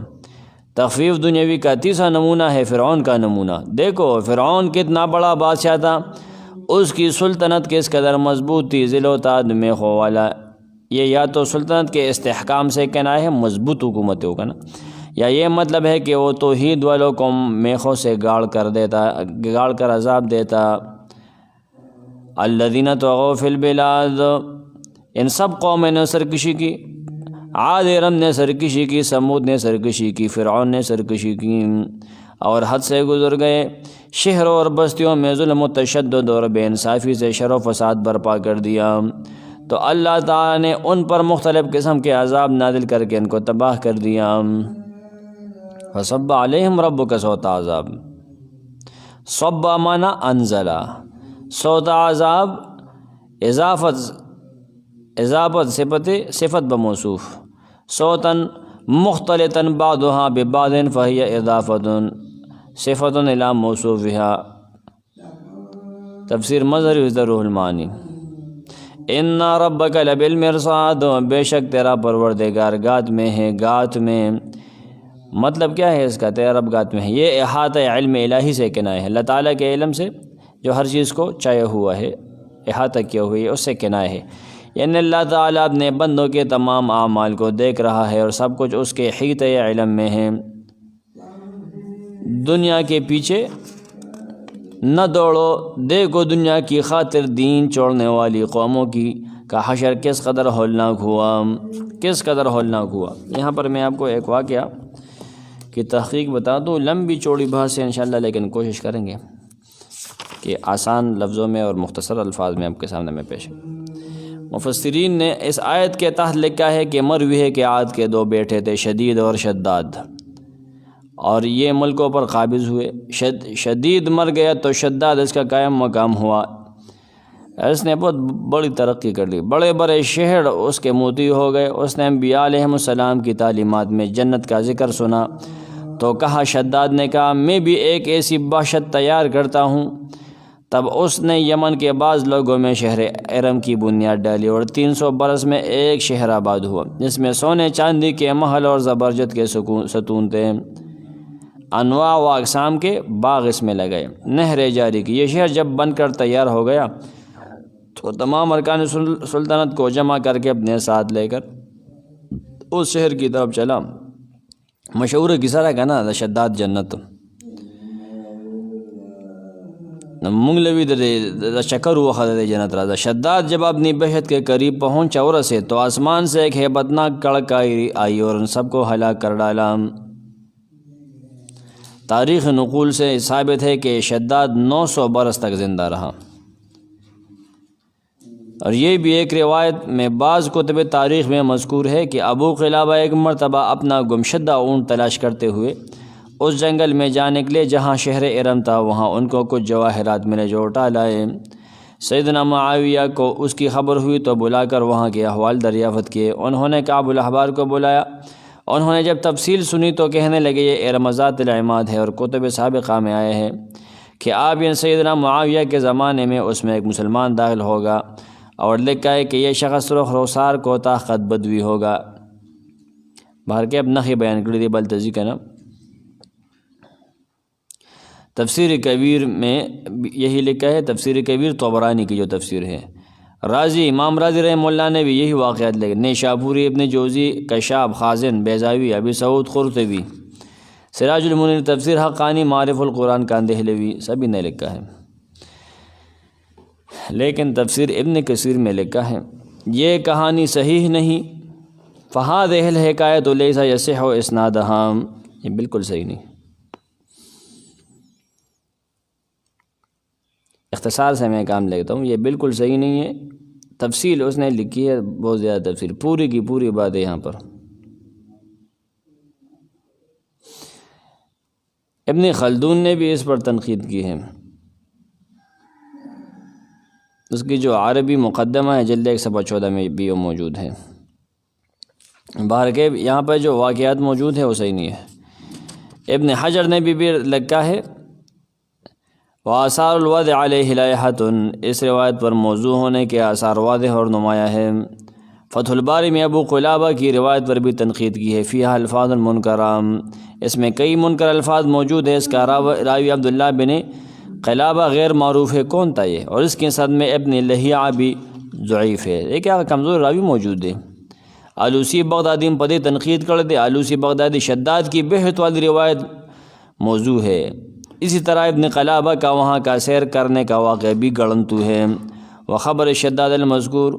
تخفیف دنیاوی کا تیسرا نمونہ ہے فرعون کا نمونہ. دیکھو فرعون کتنا بڑا بادشاہ تھا، اس کی سلطنت کس قدر مضبوط تھی. ذی الاوتاد، میخ والا. یہ یا تو سلطنت کے استحکام سے کہنا ہے، مضبوط حکومت ہوگا نا، یا یہ مطلب ہے کہ وہ توحید والوں کو میخوں سے گاڑ کر عذاب دیتا. الذین طغوا فی البلاد، ان سب قوموں نے سرکشی کی. عاد ارم نے سرکشی کی، سمود نے سرکشی کی، فرعون نے سرکشی کی اور حد سے گزر گئے. شہروں اور بستیوں میں ظلم و تشدد اور بے انصافی سے شر و فساد برپا کر دیا. تو اللہ تعالیٰ نے ان پر مختلف قسم کے عذاب نازل کر کے ان کو تباہ کر دیا. فصب علیہم ربک صوت عذاب، صب مانا انزلہ، صوت عذاب اضافت صفت بموصوف، صوتاً مختلطاً بعضها ببعض فہی اضافت صفت الی موصوفها۔ تفسیر مظہری روح المعانی۔ ان ربک لبالمرصاد، بے شک تیرا پروردگار گات میں ہے، گات میں مطلب کیا ہے اس کا؟ تیرا رب گات میں ہے، یہ احاطہ علم الہی سے کنایہ ہے، اللہ تعالیٰ کے علم سے جو ہر چیز کو چاہے ہوا ہے، احاطہ کیا ہوئی ہے، اس سے کنایہ ہے، یعنی اللہ تعالیٰ اپنے بندوں کے تمام اعمال کو دیکھ رہا ہے اور سب کچھ اس کے حیطۂ علم میں ہے۔ دنیا کے پیچھے نہ دوڑو، دیکھو دنیا کی خاطر دین چھوڑنے والی قوموں کا حشر کس قدر ہولناک ہوا، کس قدر ہولناک ہوا۔ یہاں پر میں آپ کو ایک واقعہ کی تحقیق بتا دوں، لمبی چوڑی بحث ہے انشاءاللہ، لیکن کوشش کریں گے کہ آسان لفظوں میں اور مختصر الفاظ میں آپ کے سامنے میں پیش۔ مفسرین نے اس آیت کے تحت لکھا ہے کہ مروی ہے کہ عاد کے 2 بیٹے تھے، شدید اور شداد، اور یہ ملکوں پر قابض ہوئے۔ شدید مر گیا تو شداد اس کا قائم مقام ہوا، اس نے بہت بڑی ترقی کر لی، بڑے بڑے شہر اس کے موتی ہو گئے۔ اس نے انبیاء علیہ السلام کی تعلیمات میں جنت کا ذکر سنا تو کہا، شداد نے کہا میں بھی ایک ایسی باشد تیار کرتا ہوں۔ تب اس نے یمن کے بعض لوگوں میں شہر ارم کی بنیاد ڈالی اور 300 برس میں ایک شہر آباد ہوا، جس میں سونے چاندی کے محل اور زبرجد کے ستون تھے، انواع و اقسام کے باغ اس میں لگائے، نہریں جاری کی۔ یہ شہر جب بن کر تیار ہو گیا تو تمام ارکان سلطنت کو جمع کر کے اپنے ساتھ لے کر اس شہر کی طرف چلا۔ مشہور قصہ کا نا شداد جنت منگلوی در شکر و خد جنت راضا۔ شداد جب اپنی بہت کے قریب پہنچا اور سے تو آسمان سے ایک ہیبتناک کڑک آئی اور ان سب کو ہلاک کر ڈالا۔ تاریخ نقول سے ثابت ہے کہ شداد 900 برس تک زندہ رہا، اور یہ بھی ایک روایت میں بعض کتب تاریخ میں مذکور ہے کہ ابو قلابہ ایک مرتبہ اپنا گمشدہ اونٹ تلاش کرتے ہوئے اس جنگل میں جا نکلے جہاں شہر ارم تھا، وہاں ان کو کچھ جواہرات ملے جو اٹھا لائے۔ سیدنا معاویہ کو اس کی خبر ہوئی تو بلا کر وہاں کے احوال دریافت کیے۔ انہوں نے کعب الاحبار کو بلایا، انہوں نے جب تفصیل سنی تو کہنے لگے یہ ارم ذات العماد ہے، اور کتب سابقہ میں آئے ہیں کہ آپ سیدنا معاویہ کے زمانے میں اس میں ایک مسلمان داخل ہوگا، اور لکھا ہے کہ یہ شخص رخ روسار کو طاقت بدوی ہوگا۔ باہر کے اب نخی بیان کری دی بلتزی کا نا۔ تفسیر کبیر میں یہی لکھا ہے، تفسیر کبیر طبرانی کی جو تفسیر ہے، راضی امام راضی رحمہ اللہ نے بھی یہی واقعات لکھے، نیشابوری، ابن جوزی، کشاب، خازن، بیضاوی، ابی سعود قرطبی، سراج المنیر، تفسیر حقانی، معارف القرآن کاندہلوی، سبھی نے لکھا ہے۔ لیکن تفسیر ابن کثیر میں لکھا ہے یہ کہانی صحیح نہیں، فہذہ الحکایۃ لیس یصح اسنادھا، یہ بالکل صحیح نہیں۔ اختصار سے میں کام لیتا ہوں، یہ بالکل صحیح نہیں ہے۔ تفصیل اس نے لکھی ہے، بہت زیادہ تفصیل، پوری کی پوری بات ہے یہاں پر۔ ابن خلدون نے بھی اس پر تنقید کی ہے، اس کی جو عربی مقدمہ ہے جلد 114 میں بھی وہ موجود ہے۔ باہر کے یہاں پر جو واقعات موجود ہیں وہ صحیح نہیں ہے۔ ابن حجر نے بھی لکھا ہے وآثار الوضع علیہ لائحۃ، اس روایت پر موضوع ہونے کے آثار واضح اور نمایاں ہے۔ فتح الباری میں ابو قلابہ کی روایت پر بھی تنقید کی ہے، فیہا الفاظ منکرہ، اس میں کئی منکر الفاظ موجود ہیں۔ اس کا راوی عبداللہ بن قلابہ غیر معروف ہے، کون تھا یہ؟ اور اس کے صد میں ابن لہیعہ بھی ضعیف ہے، یہ کیا کمزور راوی موجود ہے۔ آلوسی بغدادی پدے تنقید کر دے، آلوسی بغدادی شداد کی بہت والی روایت موضوع ہے۔ اسی طرح ابن قلابہ کا وہاں کا سیر کرنے کا واقعہ بھی گڑنتو ہے۔ وخبر شداد المذکور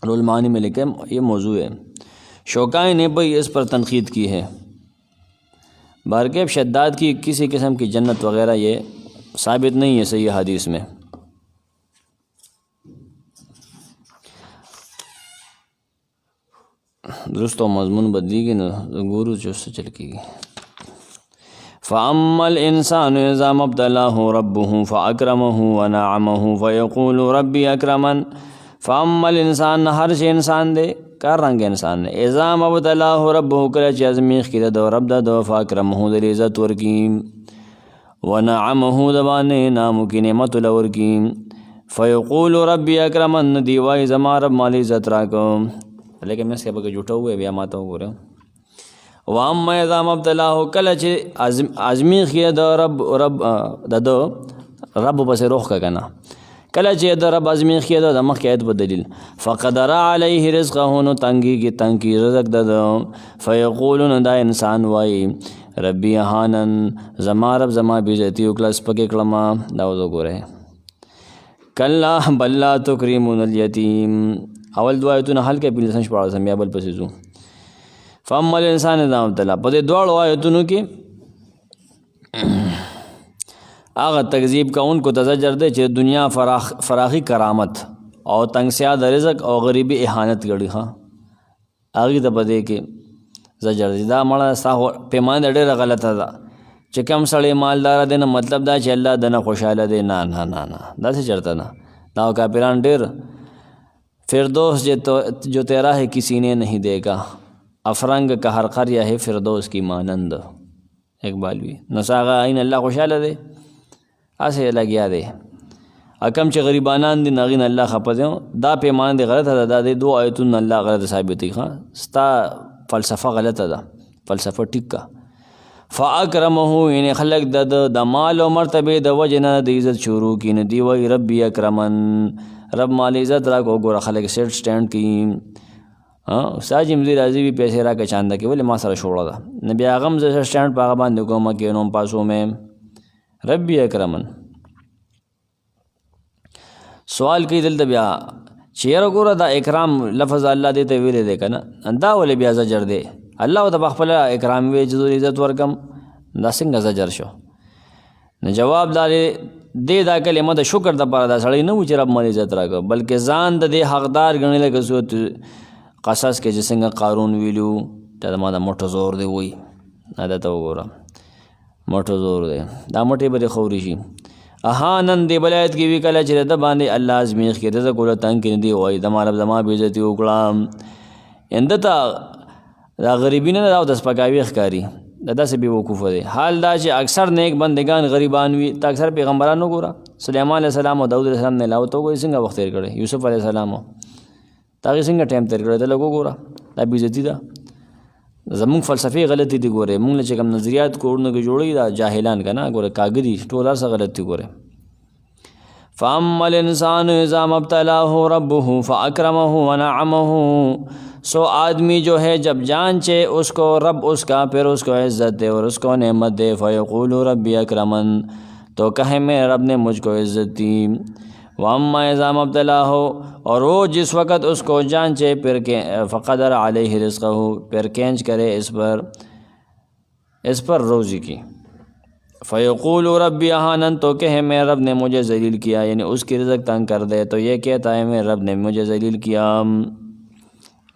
رولمانی میں لکھے یہ موضوع ہے۔ شوکانی نے بھی اس پر تنقید کی ہے۔ بارکیب شداد کی کسی قسم کی جنت وغیرہ یہ ثابت نہیں ہے صحیح حدیث میں۔ درست و مضمون بدلیږي نو ګورو چې څه چل کېږي. فاما الانسان اذا ما ابتلاه ربه فاکرمه ونعمه فیقول ربی اکرمن. فاما الانسان ہر شی انسان دے کار رنگ انسان نے اذا ما ابتلاه ربه کله چې ازمیخ کړه د رب د فاکرمه د عزت ورکی ونعمه د باندې نامو کی نعمت لورکی فیقول ربی اکرمن دی وای زما رب مالی عزت راکو. لیکن میں اس کے بغیر جھوٹا ہوئے بیا ماتا ہو رہا. واما اذا ما ابتلاه کله چې ازمیخ کړه د رب پس روح کا کنا کله چې د رب ازمیخ کېده د مخکې آیت په دلیل فقدر علیه رزقه نو تنګي رزق د فیقول نو دا انسان وایي ربی اهانن زما رب زما بېزتي وکړه سپکې کړمه. دا اوس وګورئ کلا بل لا تکرمون الیتیم. اول دو آیتونه حل کړئ پنځلسم شپاړسم بیا بل پسې ځو. فاما الانسان اذا ما ابتلاه په دې دواړو آیتونو کې هغه تکذیب کوونکو ته زجر دی چې دنیا فراخی کرامت او تنگسیا د رزق او غریبی احانت ګڼي. ښه هغې ته په دې کې زجر دی. دا مړه ستا پیمانه ډېره غلطه ده چې کوم سړی مالدار دی نه مطلب دا چې الله دنه خوشحاله دی. نه نه نه نه داسې چېرته نه. دا کافران ډېر فردوس جو تیرا ہے کسی نے نہیں دیکھا افرنگ کا ہر قریہ ہے فردوس کی مانند. اقبالوی نساغا این اللہ خوشحاله دی اسے لګیا دی. اکم چې غریبانان دي ناغین الله خپه دی. دا پیمانه دی غلطه ده. دا دی دو آیتون الله غلط ثابتوي. ښه ستا فلسفه غلطه ده. فلسفه ټیک کا. فاکرمه یعنی خلق د مال او مرتبه د وجه نه د عزت شروع کی نه دی وای ربی اکرمن رب مال عزت را کو ګوره خلق سیټ سټینډ کی. استاد جمزی راضی بھی پیسے را که چانده کې ولې ما سره شوړه ده نه بیا غم زه سټینډ په هغه باندې کوم کې نوم پاسو مې ربی اکرمن. سوال کوي دلته بیا چیرې ګوره دا اکرام لفظ الله دې ته ویلې دی که نه دا ولې بیا زجر دی. الله ته بخپله اکرام وی چې عزت ورکم دا څنګه زجر شو؟ نو جواب دا دی دا کلمه د شکر دپاره دا سړی نه و چې رب مال عزت راکړه بلکې ځان د دې حقدار ګڼي. لکه صورت قصص کې چې څنګه قارون ویلو دا ما د موټو زور دی وایي. دا ته وګوره موټو زور دی دا موټې به دې خوري شي. نن دې بل آیت کې وي کله چې د باندې الله ازمیخ کې رزق ولو تنګ کړي دی وایي د مال زما بېزتي وکړه. انده ته دا غریبي نه ده او د سپکاوي ښکاري. دا داسې بې وقوفه دی. حال دا چې اکثر نیک بندگان غریبان وي. ته اکثر پیغمبران وګوره سلیمان علیه السلام او داود علیه السلام نه علاوه ته وګورئ څنګه وخت تېر کړی. یوسف علیه السلام تا هغې څنګه ټایم تېر کړی ته لږ وګوره. دا بېزتي ده. زمونږ فلسفې غلطې دي. ګورئ مونږ له چې کوم نظریات کورونو کې جوړوي دا جاهلان که نه ګورئ کاږه دي ټول هر څه غلط دي. ګورئ فاما الانسان اذا ما ابتلاه ربه فاکرمه ونعمه. سو آدمی جو ہے جب جانچے اس کو رب اس کا پھر اس کو عزت دے اور اس کو نعمت دے فیقول ربی اکرمن تو کہے میرے رب نے مجھ کو عزت دی. واما اذا ما ابتلاه اور وہ جس وقت اس کو جانچے پھر فقدر علیہ رزقہ پھر کینچ کرے اس پر روزی کی فیقول ربی اہانن تو کہے میرے رب نے مجھے ذلیل کیا. یعنی اس کی رزق تنگ کر دے تو یہ کہتا ہے میرے رب نے مجھے ذلیل کیا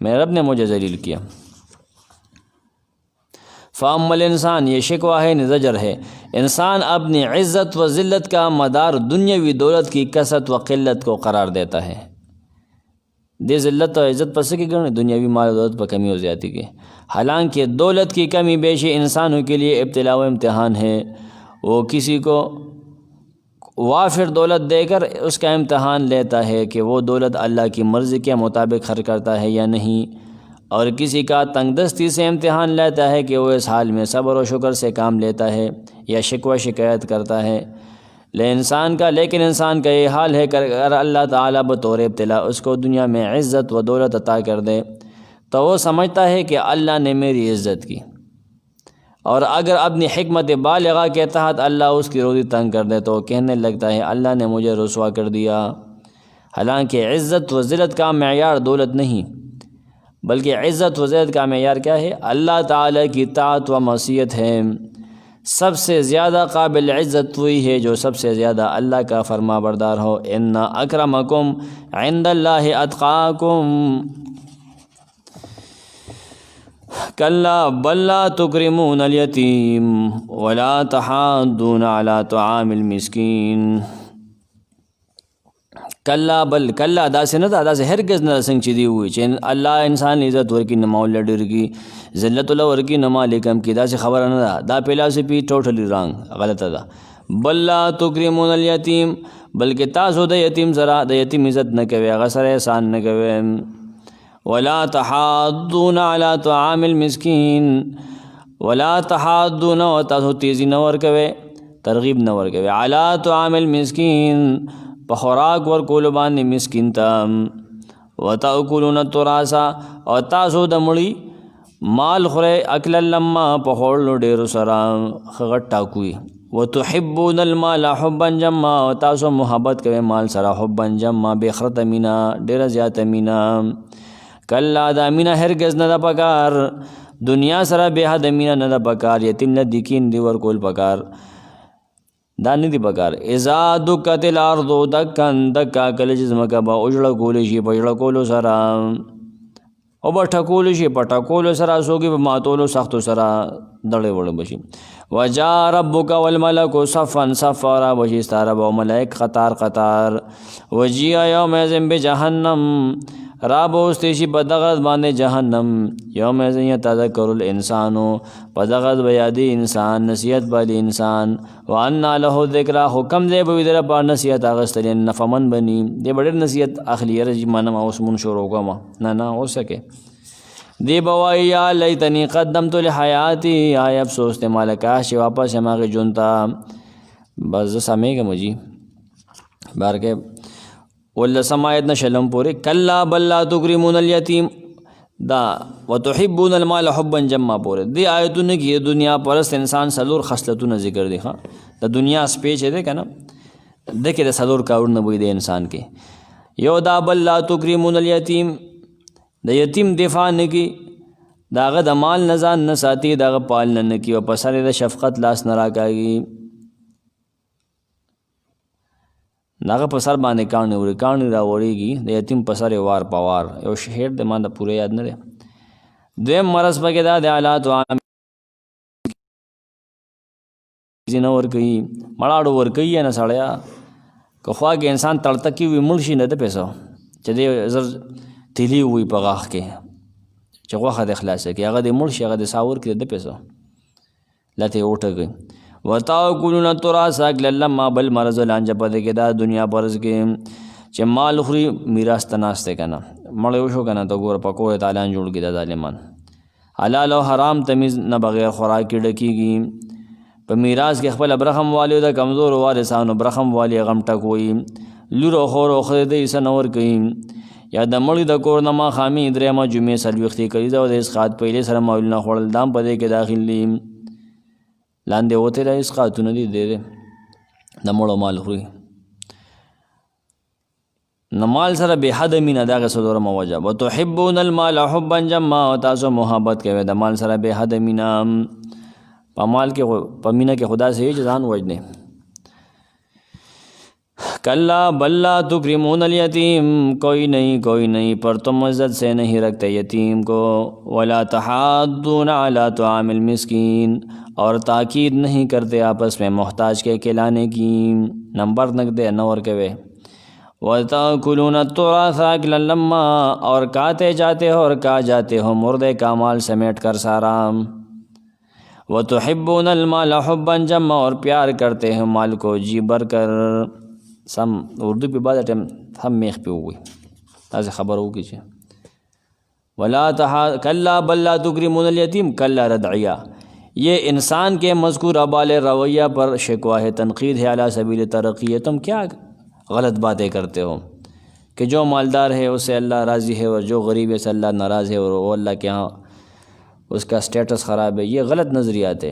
میرے رب نے مجھے ذلیل کیا. فاما الانسان یہ شکوہ ہے زجر ہے. انسان اپنی عزت و ذلت کا مدار دنیاوی دولت کی کثرت و قلت کو قرار دیتا ہے. دے ذلت و عزت پس کی گرنے دنیاوی مال و دولت پر کمی و زیادتی کے. حالانکہ دولت کی کمی بیشی انسانوں کے لیے ابتلا و امتحان ہے. وہ کسی کو وافر دولت دے کر اس کا امتحان لیتا ہے کہ وہ دولت اللہ کی مرضی کے مطابق خرچ کرتا ہے یا نہیں. اور کسی کا تنگ دستی سے امتحان لیتا ہے کہ وہ اس حال میں صبر و شکر سے کام لیتا ہے یا شکوہ شکایت کرتا ہے. لیکن انسان کا یہ حال ہے کہ اگر اللہ تعالیٰ بطور ابتلا اس کو دنیا میں عزت و دولت عطا کر دے تو وہ سمجھتا ہے کہ اللہ نے میری عزت کی. اور اگر اپنی حکمت بالغہ کے تحت اللہ اس کی روزی تنگ کر دے تو کہنے لگتا ہے اللہ نے مجھے رسوا کر دیا. حالانکہ عزت و ذلت کا معیار دولت نہیں بلکہ عزت و ذلت کا معیار کیا ہے؟ اللہ تعالیٰ کی طاعت و معصیت ہے. سب سے زیادہ قابل عزت وہی ہے جو سب سے زیادہ اللہ کا فرما بردار ہو. ان اکرمکم عند اللہ اتقاکم. کلا بل لا تکرمون الیتیم ولا تحاضون علی طعام المسکین. کلا بل کلا داسې نه ده، داسې هرګز نه ده څنګه چې دی ووایي چې الله انسان عزت ورکړي نه مولا ډېرګي ذلت الله ورکړي نه مال کم کړي، داسې خبره نه ده. دا فلسفي ټوټلی رانګ غلطه ده. بل لا تکرمون الیتیم بلکې تاسو د یتیم سره د یتیم عزت نه کوئ، هغه سره احسان نه کوئ. ولا تحاضون علی طعام المسکین ولا تحاضون و تاسو تیزی نه ورکوئ، ترغیب نه ورکوئ علی طعام المسکین په خوراک ورکولو باندې مسکین ته. وتأکلون التراث او تاسو د مړي مال خورئ اکلا لما په خوړلو ډېرو سره ښه غټ ټاکوي. وتحبون المال حبا جما او تاسو محبت کوئ مال سره حبا جما بخرته مینا ډېره زیاته مینا. کلا دا مینا هرګز نه ده پکار، دنیا سره بې حده مینا نه ده پکار، یتیم له دیکین دی ورکول پکار، دا نه دی پکار. اذا دکت الارض دکن دکا کله چې ځمکه به اجړه کولی شي په اجړه کولو سره او به ټکولو شي په ټکولو سره، څوک په ماتولو سختو سره دړې وړې بشي. وجاء ربک والملک صفا صفا را بشي ستا رب او ملائک قطار قطار. وجیء یومئذ بجهنم را بوستی شي په دغه باندې جهنم. یومئذ یتذکر الانسان په دغه به یادي انسان نصیحت باندې انسان. وانى له الذکر حکم دی به در په نصیحت اخیستل نفمن بني دی بډېر نصیحت اخلي رجی منم اوس مون شروع کوم نه او سکے دی بوای یا لیتنی قدمت لحیاتی آیا افسوس ته مال کاش واپس ہماغه جونتا بس سمے گا مجھے بارکه ولا سمایت نشلم پورے. کلا بل لا تکرمون الیتیم دا وتحبون المال حبا جما پورے دی آیتونه کې دنیا پرست انسان سلور خصلتونه ذکر دي. ها د دنیا سپیچ ده کنه دکې د سلور کارونه وي د انسان کې. یو دا بل لا تکرمون الیتیم د یتیم دفاع نه کی، داغه د مال نه ځان نه ساتي، داغه پالنه نه کی او په سر د شفقت لاس نه راکاږي، داغه په سر باندې کاڼي راوړېږي د یتیم په سر وار پوار. یو شهر د ما د پوره یاد نه دی. دویم مرض پکې دا د حالات نه ورکوي مړاړو ورکوي نه سړیا که خواږه انسان تړتکي وي مړ شي نه د پیسو چې دی زر تیلی وي په غاښ کې چې غوښه د خلاصه کې هغه د مړ شي هغه د ساور کې د پیسو لته وټږي. وتاکلون التراث اکلا لما بل مرض لانجه پدې کې دا دنیا پرز کې چې مال خوري میراث تناسته کنه مړ شو کنه ته ګور پکوړه تعالی جوړ کې د ظالمان. حلال او حرام تمیز نه بغیر خوراک کې ډکیږي. په میراث کې خپل برخم والي د کمزور وارثانو برخم والی غم ټکوي، لور او خور او خدای دې سنور کوي. یا د مړي د کور نه ما خامي درېمه جمعې سلوختي کوي دا د اسقاط پهلې سره مول نه خوړل دام پدې کې داخل دي لاندې وته د اسقاطونه دي د مړو مال خوري نه مال سره به حد مینه دغه سلور موجه. وتحبون المال حبا جما او تاسو محبت کوي د مال سره به حد مینه په مال کې په مینه کې خدا سے ځان وجنه. کلا بل لا تکرمون الیتیم کوئی نہیں پر تم عزت سے نہیں رکھتے یتیم کو. ولا تحاضون علی طعام المسکین اور تاکید نہیں کرتے آپس میں محتاج کے کھلانے کی، نمبر نقدے نور کے وے. وتاکلون التراث اکلا لما اور کھاتے جاتے ہو اور کھا جاتے ہو مردے کا مال سمیٹ کر سارا. وتحبون المال حبا جما اور پیار کرتے ہیں مال کو جی بھر کر. سم اردو پہ بعد ٹائم ہم میخ پہ ہوئی تازہ خبر ہوگی چھے. کلا بل لا تکرمون الیتیم کلا ردعیہ یہ انسان کے مذکور ابال رویہ پر شکوہ ہے، تنقید ہے علی سبیل ترقی. تم کیا غلط باتیں کرتے ہو کہ جو مالدار ہے اس سے اللہ راضی ہے اور جو غریب ہے اس سے اللہ ناراض ہے اور وہ اللہ کے ہاں اس کا سٹیٹس خراب ہے. یہ غلط نظریات ہے.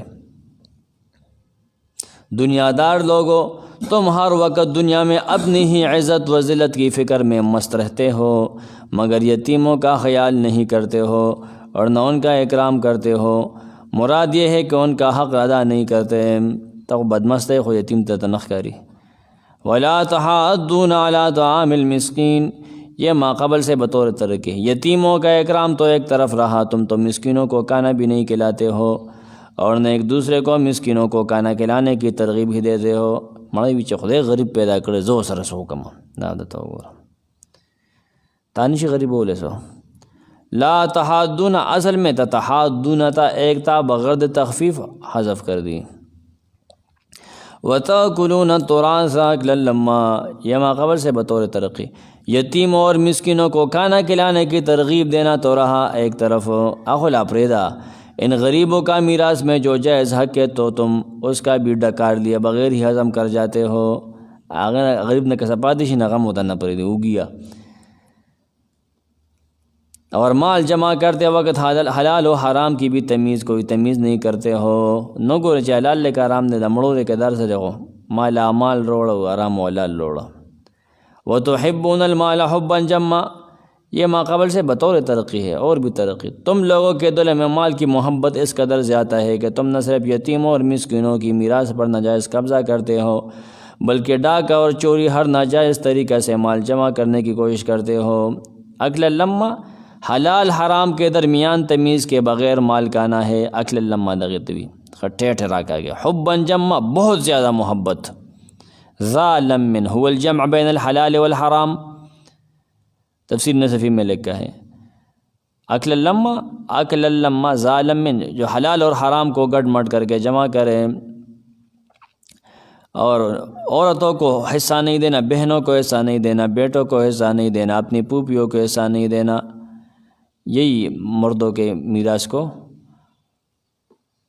دنیا دار لوگوں تم ہر وقت دنیا میں اپنی ہی عزت و ذلت کی فکر میں مست رہتے ہو مگر یتیموں کا خیال نہیں کرتے ہو اور نہ ان کا اکرام کرتے ہو. مراد یہ ہے کہ ان کا حق ادا نہیں کرتے. تو بدمست ہے خو یتیم ته تنخ کاری. ولا تحاضون علی طعام المسکین یہ ماقبل سے بطور ترقی. یتیموں کا اکرام تو ایک طرف رہا، تم تو مسکینوں کو کھانا بھی نہیں کھلاتے ہو اور نہ ایک دوسرے کو مسکینوں کو کھانا کھلانے کی ترغیب ہی دیتے ہو. مړی وی چې خدای غریب پیدا کړی زه سره څه وکړم، دا عادت وګوره تا نشي غریبولی سو. لا تحادون اصل میں تحادون تھا، ایک تھا بغیر د تخفیف حذف کر دی. وَتَأْكُلُونَ التُّرَاثَ أَكْلًا لَمًّا، یہ ماقبل سے بطور ترقی. یتیم اور مسکینوں کو کھانا کھلانے کی ترغیب دینا تو رہا ایک طرف. اخلا پریدا ان غریبوں کا میراث میں جو جائز حق ہے تو تم اس کا بھی ڈکار لیا بغیر ہی ہضم کر جاتے ہو. اگر غریب نے کسا پاتی شی نغم ہوتا نہ پریدی ہو گیا. اور مال جمع کرتے وقت حلال و حرام کی بھی کوئی تمیز نہیں کرتے ہو. نو گورے چاہے حلال لے کا حرام دے دمڑو رے کے در سے دیکھو مالا مال روڑا حرام و حلال روڑا. وَتُحِبُّونَ الْمَالَ حُبًّا جَمًّا، یہ ماقبل سے بطور ترقی ہے اور بھی ترقی. تم لوگوں کے دل میں مال کی محبت اس قدر زیادہ ہے کہ تم نہ صرف یتیموں اور مسکینوں کی میراث پر ناجائز قبضہ کرتے ہو بلکہ ڈاکہ اور چوری ہر ناجائز طریقہ سے مال جمع کرنے کی کوشش کرتے ہو. اکل لمہ حلال حرام کے درمیان تمیز کے بغیر مال کانا ہے. اکل لمہ دغتوی خٹے ٹھرا کا گیا. حبًا جمًا بہت زیادہ محبت. ذا لمن هو الجمع بین الحلال والحرام، تفسیر نصفی میں لکھا ہے. اکل لمہ ذا لمن جو حلال اور حرام کو گڈ مٹ کر کے جمع کرے، اور عورتوں کو حصہ نہیں دینا، بہنوں کو حصہ نہیں دینا، بیٹوں کو حصہ نہیں دینا، اپنی پھوپھیوں کو حصہ نہیں دینا. یہی مردوں کے میراث کو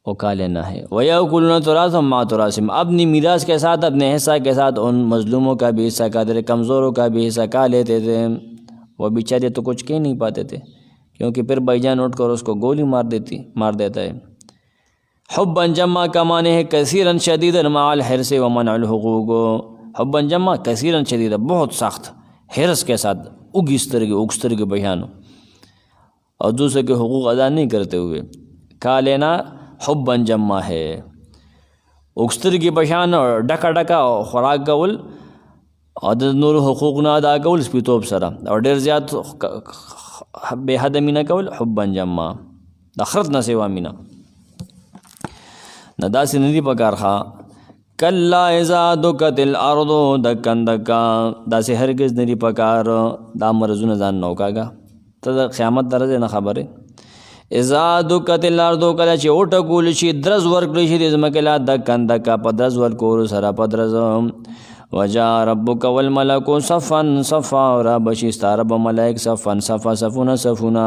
اکا لینا ہے. وَيَأْكُلُونَ التُّرَاثَ مَعَ تُرَاثِهِمْ، اپنی میراث کے ساتھ اپنے حصہ کے ساتھ ان مظلوموں کا بھی حصہ کھاتے تھے، کمزوروں کا بھی حصہ کھا لیتے تھے. وہ بیچارے تو کچھ کہہ نہیں پاتے تھے کیونکہ پھر بھائی جان اٹھ کر اس کو گولی مار دیتا ہے. حبًا جمًا کا معنی ہے کثیراً شدیداً مع الحرص ومنع الحقوق. حبًا جمًا کثیراً شدیداً بہت سخت حرص کے ساتھ اگستر کے بیان اور دوسرے کے حقوق ادا نہیں کرتے ہوئے کھا لینا حبًا جمًا ہے. اگستر کی بیان اور ڈکا خوراک کول اور نور حقوق نہ ادا کول سپیتوب سرا اور ډیر زیات بے حد مینا کول حبًا جمًا دخرت نہ سیوا مینا نہ داسی ندی پکار خواہ. کلا اذا دکت الارض دکن دکا، داسی ہرگز ندی پکار دا مرزون زان نوکا گا تا قیامت درز نہ خبر ہے. اذا دکت الارض کلا چی اوٹا کول شی درز ورکلی شی دیز مکلا دکن دکا پا درز ورکول سرا پا درز. وجا ربک والملک صفا صفا اور بشی ستارب ملائک صفا صفا صفونا صفونا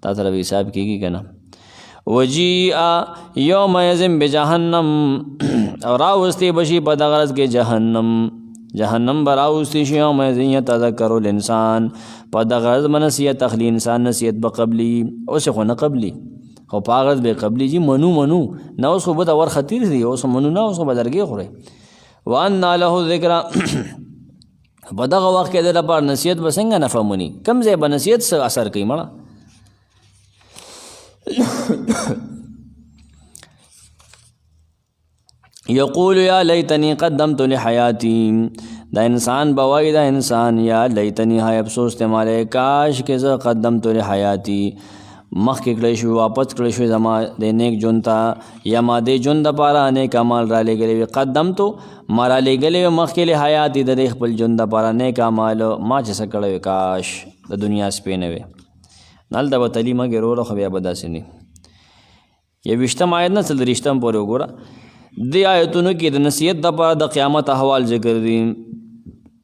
تا طرف حساب کی گی کنا. وجیع یوم یزم بجہنم اور راوستی بشی پا دغرز کے جہنم براوستی شی یوم یزم یتذکر الانسان پا دغرز منسیت تخلی انسان نسیت بقبلی اسے خو نقبلی خو پاغرز بے قبلی جی منو نہ اس کو بتا ور خطیر دی اس منو نہ اس کو بدرگی خورے. وَأَنَّا لَهُ ذِكْرَ بدغ وقت کے دل پر نصیحت بسنگا نفهمونی کم زیبا نصیحت سے اثر کی مڑا. یقول یا لیتنی قدمت لحیاتی، دا انسان بوائی دا انسان یا لیتنی ہائی افسوس تمالے کاش کے زا قدمت لحیاتی مخ کے کڑیشوی واپس کڑیشوی زما دے نیک جنتا یا ما دے جن دا پارا نیک عمال را لے گلے قدم تو مارا لے گلے مخ کے لئے حیاتی دا دیکھ پل جن دا پارا نیک عمال ما چسا کڑوی کاش دا دنیا سپینوی نال دا بطلیمہ کے رو رخ بیا بدا سنی. یہ وشتم آیت نا سل رشتم پورے گورا دی آیتونو کی دا نصیحت دا پارا دا قیامت احوال ذکر دی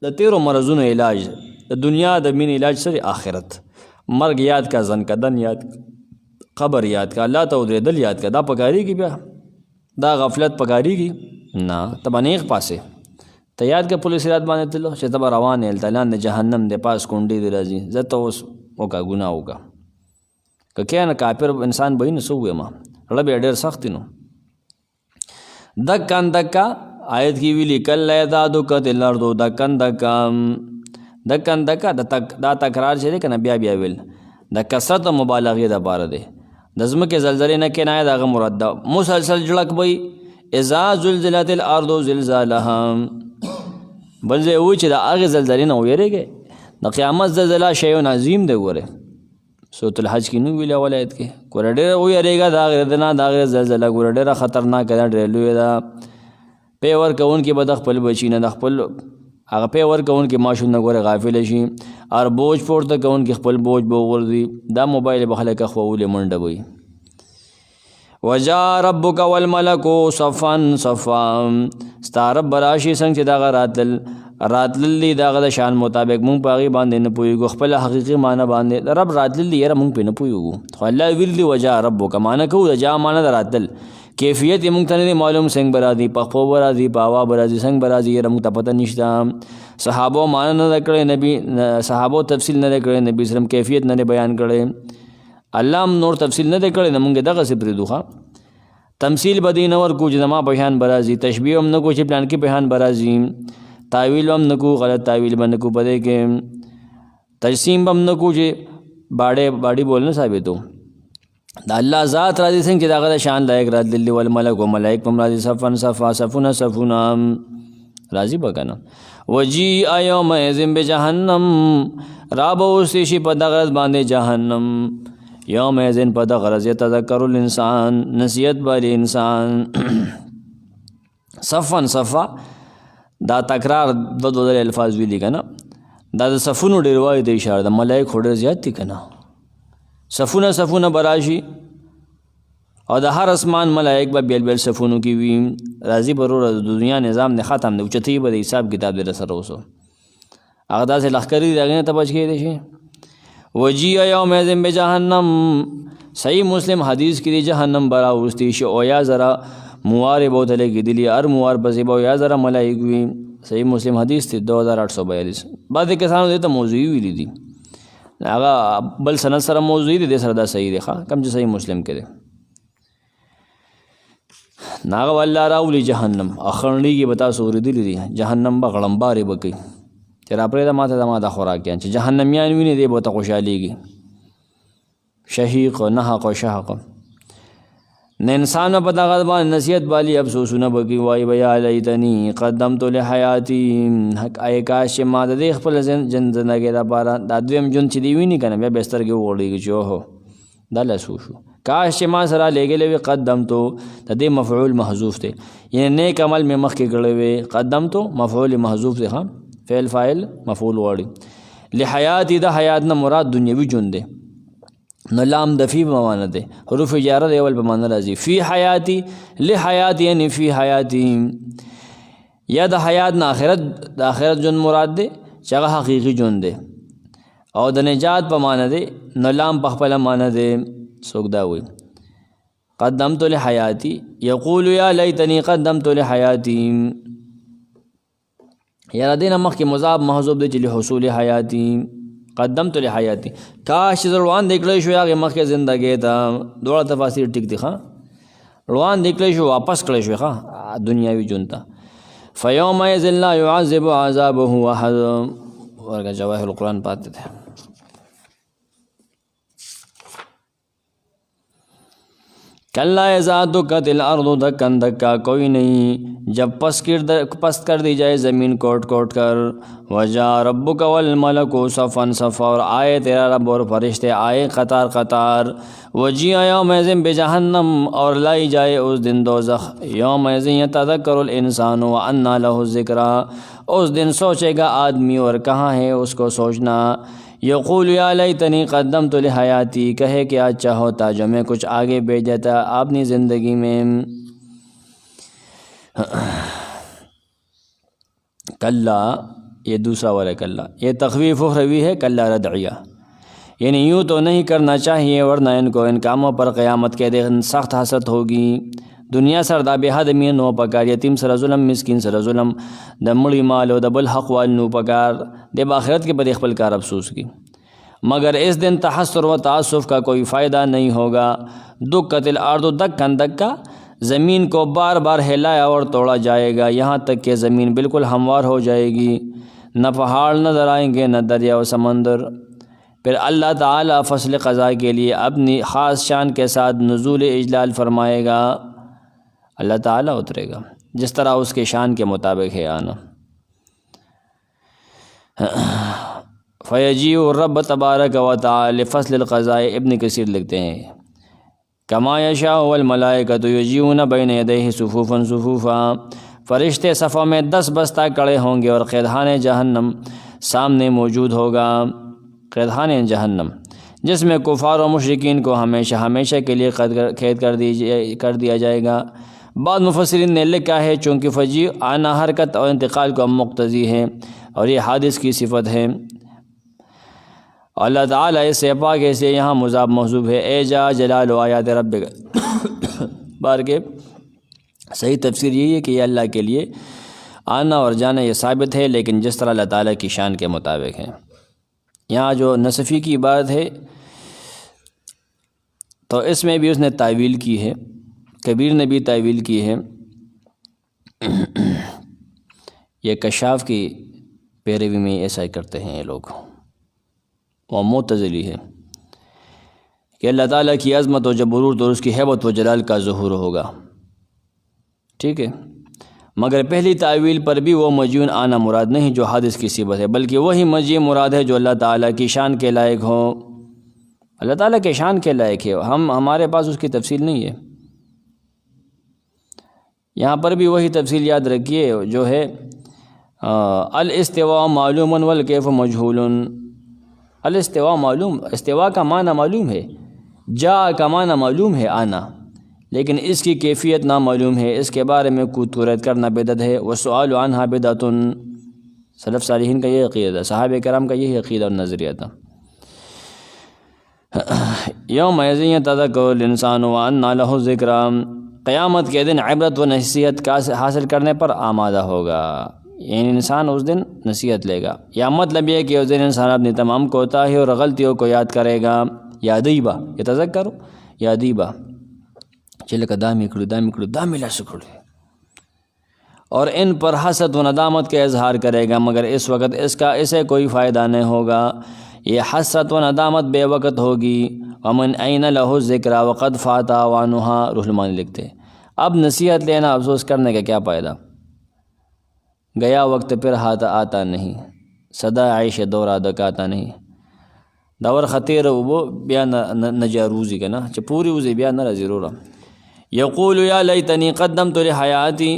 دا تیرو مرزون علاج دا دنیا دا مین علاج سر آخرت مرگ یاد کا زن کا دن یاد قبر یاد کا اللہ تعالی دل یاد کا دا پکاری کی بیا دا غفلت پکاری کی نا تب انیق پاسے تا یاد کا پولیس رات بانے تلو چھ تبا روان ہے التلان دے جہنم دے پاس کنڈی دے رازی زتا اس اوکا گناہ ہوگا کہ کیا نا کافر انسان بہی نسو ہوئے ماں رب اڈیر سختی نو. دکن دکا آیت کی ویلی کل لیتا دکت الارضو دکن دکا دا تکرار چھے دے کنا بیا ویل دا کسرت مبالغی دا بار دے دزم کے زلزلے نہ کنا دا غم مراد دا مسلسل جڑک بئی. اذا زلزلت الارض زلزالها بلزے ہوئی چھے دا آغی زلزلے نہ ہوئے رے گئے د قیامت زلزله شیون عظیم دی. ګوره سورۃ الحج کې نو ویل اول آیت کې ګوره ډېر ویریږه دا غیر نه دا غیر زلزله ګوره ډېره خطرناک ده ډېر لوی ده. پی ورکوونکي به د خپل بچي نه د خپل هغه پی ورکوونکي ماشوم نه ګوره غافل شي اور بوج پورته کوونکي خپل بوج به وغورځي. دا موبایل به خلک اخوولې منډه وي. وجاء ربک والملک صفا صفا ستا رب براشي څنګه چې دغه راتللی دغه د شان مطابق مونږ په هغې باندې نه پوهېږو خپل حقیقي معنی باندې رب راتللی یاره مونږ پرې نه پوهېږو. خو الله ویل دي وجاء ربک معنی کوو د جا معنی د راتل کیفیت یې مونږ ته نه دی معلوم څنګه به راځي په خپو به راځي په هوا به راځي څنګه به راځي یاره مونږ ته پته نشته. صحابو معنی نه ده کړی نبي صحابو تفصیل نه دی کړی نبي اسلم کیفیت نه دی بیان کړی الله هم نور تفصیل نه دی کړی نه مونږ دغسې پرېږدو. ښه تمثیل به دې نه ورکو چې زما په شان به راځي تشبیه هم نه کو چې پلان کې په شان به راځي تاویل هم نه کو غلط تاویل به نه کو په دې کې تجسیم به هم نه کو چې باډی بول نه ثابتو. د الله ذات راځي څنګه چې د هغه د شان لایق راتللی والملک و ملایک به هم راځي صفا صفا صفونه صفونه راځي به که نه. وجیء یومئذ بجهنم را به اوستی شي په دغه ورځ باندې جهنم یومئذ په دغه ورځ یتذکر الانسان نصیحت بالی انسان. صفا صفا دا تکرار دو الفاظ ویلي که نه دا د صفونو ډېروالي ته اشاره ده. ملایک خو ډېر زیات دي که نه صفونه صفونه به راشي او د هر اسمان ملایک به بیل بیل صفونو کې وي. راځي به وروره د دنیا نظام نه ختم دی اوچتوي به د حساب کتاب دی رسره اوسو هغه داسې لښکرې دي د هغې نه ته بچ کېدی شي. وجیء یومئذ بجهنم صحیح مسلم حدیث کې دی جهنم به راوستی شي او یا ذره موارې به ورته لګېدلي هر موار پسې به یا ذره ملایک وي. صحیح مسلم حدیث دی 2842. بعضې کسانو دې ته موضوعي ویلي دي هغه بل سند سره موضوعي دی دې سره دا صحیح دی ښه کوم چې صحیح مسلم کې دی نو هغه به الله راولي جهنم اخرنډېږي به تاسو اورېدلي دي جهنم به غړمبارې به کوي چې راپرېږده ما ته زما دا خوراکیان چې جهنمیان ویني دی به ورته خوشحالېږي شهیق نحق و شهق. نه انسان به په دغه باندې نصیحت بالي افسوسونه به کوي وایي به یا لیتني قدمت لحیاتي ای کاش چې ما د دې خپل زندګۍ دپاره دا دویم ژوند چې دی ویني که نه بیا به یې سترګې وغوړېږي چې اوهو دا لاسو شو کاش چې ما سره لېږلی وي قدمتو د دې مفعول محذوف دی یعنی نیک عمل مې مخکې کړی وی قدمتو مفعول محذوف دی ښه فعل فاعل مفعول غواړي. لحیاتي د حیات نه مراد دنیوي ژوند دی نو لام د فی په معنی دی حروف جاره دی اول په معنی راځي. فی حیاتی لحیاتی یعنی فی حیاتی یا د حیات نه د آخرت ژوند مراد دی چې هغه حقیقي ژوند دی او د نجات په معنی دی نو لام په خپله معنی دی. څوک دا وایي قدمت لحیاتی یقول یا لیتنی قدمت لحیاتی یا دې نه مخکې مضاف محذوف دی چې لحصول حیاتی قدمت لحیاتی کاش چې زه روان دی کړی شو هغې مخکې زندګۍ ته دواړه تفاصیل ټیک دي ښه روان دی کړی شو واپس کړی شو ښه دنیاوي ژوند ته. فیومئذ لا یعذب عذابه احد ورګه جواهر القرآن پاتې دی. کلا اذا دکت الارض دکن دکا کوئی نہیں جب پست کر دی جائے زمین کوٹ کوٹ کر. وجا ربک والملک صفا صفا اور آئے تیرا رب اور فرشتے آئے قطار قطار. وجیء یومئذ بجہنم اور لائی جائے اس دن دوزخ. یومئذ یتذکر الانسان وانیٰ لہ الذکریٰ اس دن سوچے گا آدمی اور کہاں ہے اس کو سوچنا. یقول یا لیتنی قدمت لحیاتی کہے کہ اچھا ہوتا جو میں کچھ آگے بھیج دیتا اپنی زندگی میں. کلا یہ دوسرا والا کلا یہ تخویف اخروی ہے کلا ردعیہ یعنی یوں تو نہیں کرنا چاہیے ورنہ ان کو ان کاموں پر قیامت کے دن سخت حسرت ہوگی. دنیا سره دا به حد مینه نو پکار یتیم سره ظلم مسکین سره ظلم د مړی مال او د بل حق وال نو پکار د آخرت کې په خپل کار افسوس کی مگر اس دن تحسر و تعصف کا کوئی فائدہ نہیں ہوگا. دکت الارض دکن دکا زمین کو بار بار ہلایا اور توڑا جائے گا یہاں تک کہ زمین بالکل ہموار ہو جائے گی نہ پہاڑ نظر آئیں گے نہ دریا و سمندر. پھر اللہ تعالیٰ فصل قضاء کے لیے اپنی خاص شان کے ساتھ نزول اجلال فرمائے گا. اللہ تعالیٰ اترے گا جس طرح اس کے شان کے مطابق ہے آنا. فیجیء الرب تبارک و تعالی فصل القضاء، ابن کثیر لکھتے ہیں کما یشاء والملائکۃ یجیئون بین یدیہ صفوفا صفوفا، فرشتے صفوں میں 10 بستہ کڑے ہوں گے اور قیدخانہ جہنم سامنے موجود ہوگا، قیدخانہ جہنم جس میں کفار و مشرکین کو ہمیشہ ہمیشہ کے لیے قید کر دیا جائے گا۔ بعض مفسرین نے لکھا ہے چونکہ فجیع آنا حرکت اور انتقال کو مقتضی ہے اور یہ حادث کی صفت ہے، اللہ تعالیٰ اس سے پاک ہے، سے یہاں مضاف محذوف ہے، اے جا جلال و آیات ربک بار کے صحیح تفسیر یہی ہے کہ یہ اللہ کے لیے آنا اور جانا یہ ثابت ہے، لیکن جس طرح اللہ تعالیٰ کی شان کے مطابق ہے۔ یہاں جو نصفی کی بات ہے تو اس میں بھی اس نے تعویل کی ہے، کبیر نے بھی تعویل کی ہے، یہ کشاف کی پیروی میں ایسا کرتے ہیں یہ لوگ، وہ معتزلی ہے کہ اللہ تعالیٰ کی عظمت و جبروت اور اس کی ہیبت و جلال کا ظہور ہوگا، ٹھیک ہے، مگر پہلی تعویل پر بھی وہ مجیون آنا مراد نہیں جو حادث کی صفت ہے، بلکہ وہی مجیء مراد ہے جو اللہ تعالیٰ کی شان کے لائق ہو، اللہ تعالیٰ کے شان کے لائق ہے، ہمارے پاس اس کی تفصیل نہیں ہے۔ یہاں پر بھی وہی تفصیل یاد رکھیے جو ہے الاستواء معلوم والکیف مجہول، الاستواء معلوم، استواء کا معنی معلوم ہے، جا کا معنی معلوم ہے آنا، لیکن اس کی کیفیت نامعلوم ہے، اس کے بارے میں کوت کرنا بدعت ہے، والسؤال عنہا بدعۃ، سلف صالحین کا یہ عقیدہ تھا، صحابہ کرام کا یہی عقیدہ اور نظریہ تھا۔ یومئذ یتذکر الانسان وانیٰ لہ الذکریٰ، قیامت کے دن عبرت و نصیحت کا حاصل کرنے پر آمادہ ہوگا، یعنی انسان اس دن نصیحت لے گا، یا مطلب یہ کہ اس دن انسان اپنی تمام کوتاہی اور غلطیوں کو یاد کرے گا، یادیبا یتذکر یادیبا، چلے کا دامی کڑو دامی لا سکڑو، اور ان پر حسد و ندامت کا اظہار کرے گا، مگر اس وقت اسے کوئی فائدہ نہیں ہوگا، یہ حسرت و ندامت بے وقت ہوگی۔ ومن این لہ الذکریٰ وقد فات اوانہا، روح المعانی لکھتے ہیں اب نصیحت لینا افسوس کرنے کا کیا فائدہ، گیا وقت پھر ہاتھ آتا نہیں، صدا عیش دور آدک آتا نہیں، دور خطیر وہ بیا نجا روزی کا نا پوری روزی بیا نہ ضرور، یقول یا لیتنی قدمت لحیاتی،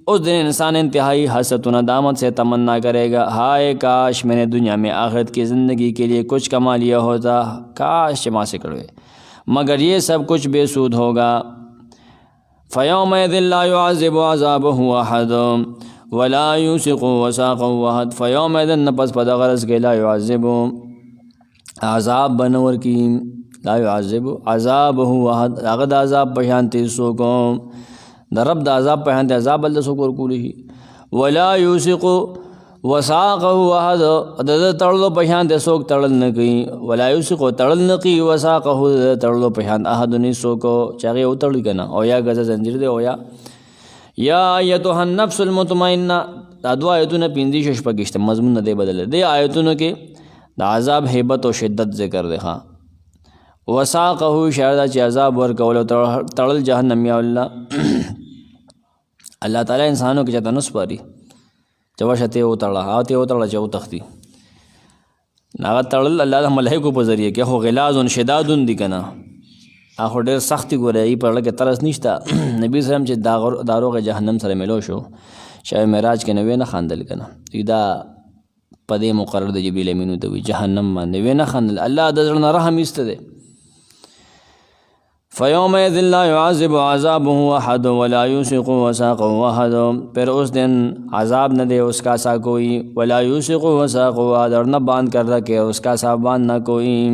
اس دن انسان انتہائی حسرت و ندامت سے تمنا کرے گا، ہائے کاش میں نے دنیا میں آخرت کی زندگی کے لیے کچھ کما لیا ہوتا، کاش جمع سے کروے، مگر یہ سب کچھ بے سود ہوگا۔ فیومئذ لا یعذب عذابہ احد ولا یوثق وثاقہ احد، فیومئذ نپس پدا غرض کے لا یعذب عذاب بنور کی، لا یعذب عذابہ احد، اغد عذاب پہانتی سوکو، در رب دا عذاب پہانتے عذاب اللہ سکور کولی، ولا یوثق وثاقہ احد، دا تڑلو پہانتے سوک تڑل نکی، ولا یوثق تڑل نکی وثاقہ تڑلو پہانت احد نہیں سوکو، چاہے او تڑل کنا، او یا گزا زنجیر دے، او یا ایتها النفس المطمئنہ، دا دو آیتون پیندی شش پکشتے مضمون نہ دے بدل دے آیتون کے دا عذاب حیبت و شدت ذکر دے، ہاں وثاقہ شاردہ چی عذاب ورکولو تڑل جہنم، یا اللہ تعالیٰ انسانوں کی چاہتا نس پاری چواشا تے او تڑا آتے او تڑا چاہو تختی ناغا تڑل اللہ ملائکو پر ذریعے کہ خو غلاظ شداد دی کنا، آخو ڈیر سختی گو رہی پر لگے ترس نشتا، نبی صلی اللہ علیہ وسلم چی داروغ جہنم سر ملو شو شاہ معراج کے نوے نہ خاندل کنا، دا پدے مقرر دے جبریل امینو توی جہنم ماندے وے نہ خاندل، اللہ دزرنا رحم است دے۔ فیومئذ لا یعذب عذابہ احد ولا یوثق وثاقہ احد، پھر اس دن عذاب نہ دے اس کا سا کوئی، ولا یوثق وثاقہ احد، اور نہ باندھ کر رکھے اس کا سا باندھ نہ کوئی۔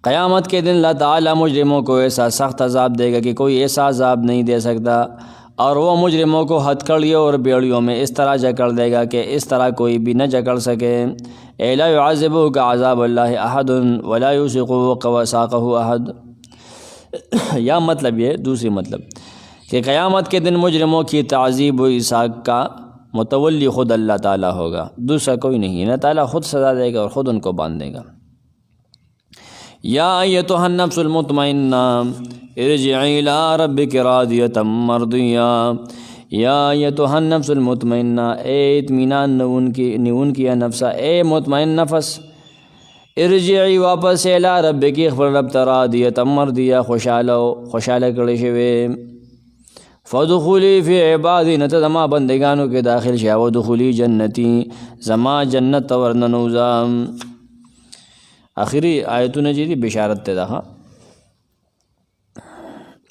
قیامت کے دن اللہ تعالیٰ مجرموں کو ایسا سخت عذاب دے گا کہ کوئی ایسا عذاب نہیں دے سکتا، اور وہ مجرموں کو ہتھکڑیوں اور بیڑیوں میں اس طرح جکڑ دے گا کہ اس طرح کوئی بھی نہ جکڑ سکے۔ اے لا یعذبہ کا عذاب اللہ احد ولا یوثق وثاقہ احد، یا مطلب یہ دوسری مطلب کہ قیامت کے دن مجرموں کی تعذیب و عذاب کا متولی خود اللہ تعالیٰ ہوگا، دوسرا کوئی نہیں، اللہ تعالیٰ خود سزا دے گا اور خود ان کو باندھ دے گا۔ یا ایتھا النفس المطمئنہ ارجعی الی ربک راضیۃ مرضیہ، یا ایتھا النفس المطمئنہ، اے اطمینان نیون کی نفسہ، اے مطمئن نفس، ارجعی واپس سے الی ربک خپل رب ته راضیة مرضیہ، خوشحاله کړی شوی. فدخلی فی عبادی، نته زما بندگانو کې داخل شي، ودخلی جنتی، زما جنت ته ورننوځه. آخری آیتونه چې دي بشارت ته ده،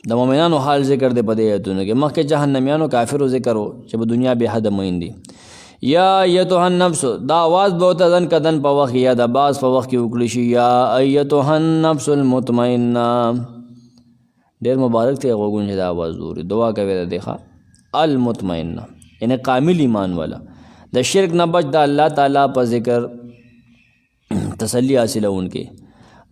د مؤمنانو حال ذکر دی په دې آیتونو کې. مخکې جهنمیانو کافرو ذکر و چې په دنیا بې حده مین دي. یا ایتها النفس، دا آواز به ورته ځن کدن په وخت یا د باز په وخت کې وکړي شي، یا ایتها النفس المطمئنه. ډېر مبارک دی غوږونه چې دا آواز اوري، دعا کوي د دې المطمئنه، یعنی کامل ایمان والا، د شرک نه بچ، د الله تعالی په ذکر تسلی حاصلون کې،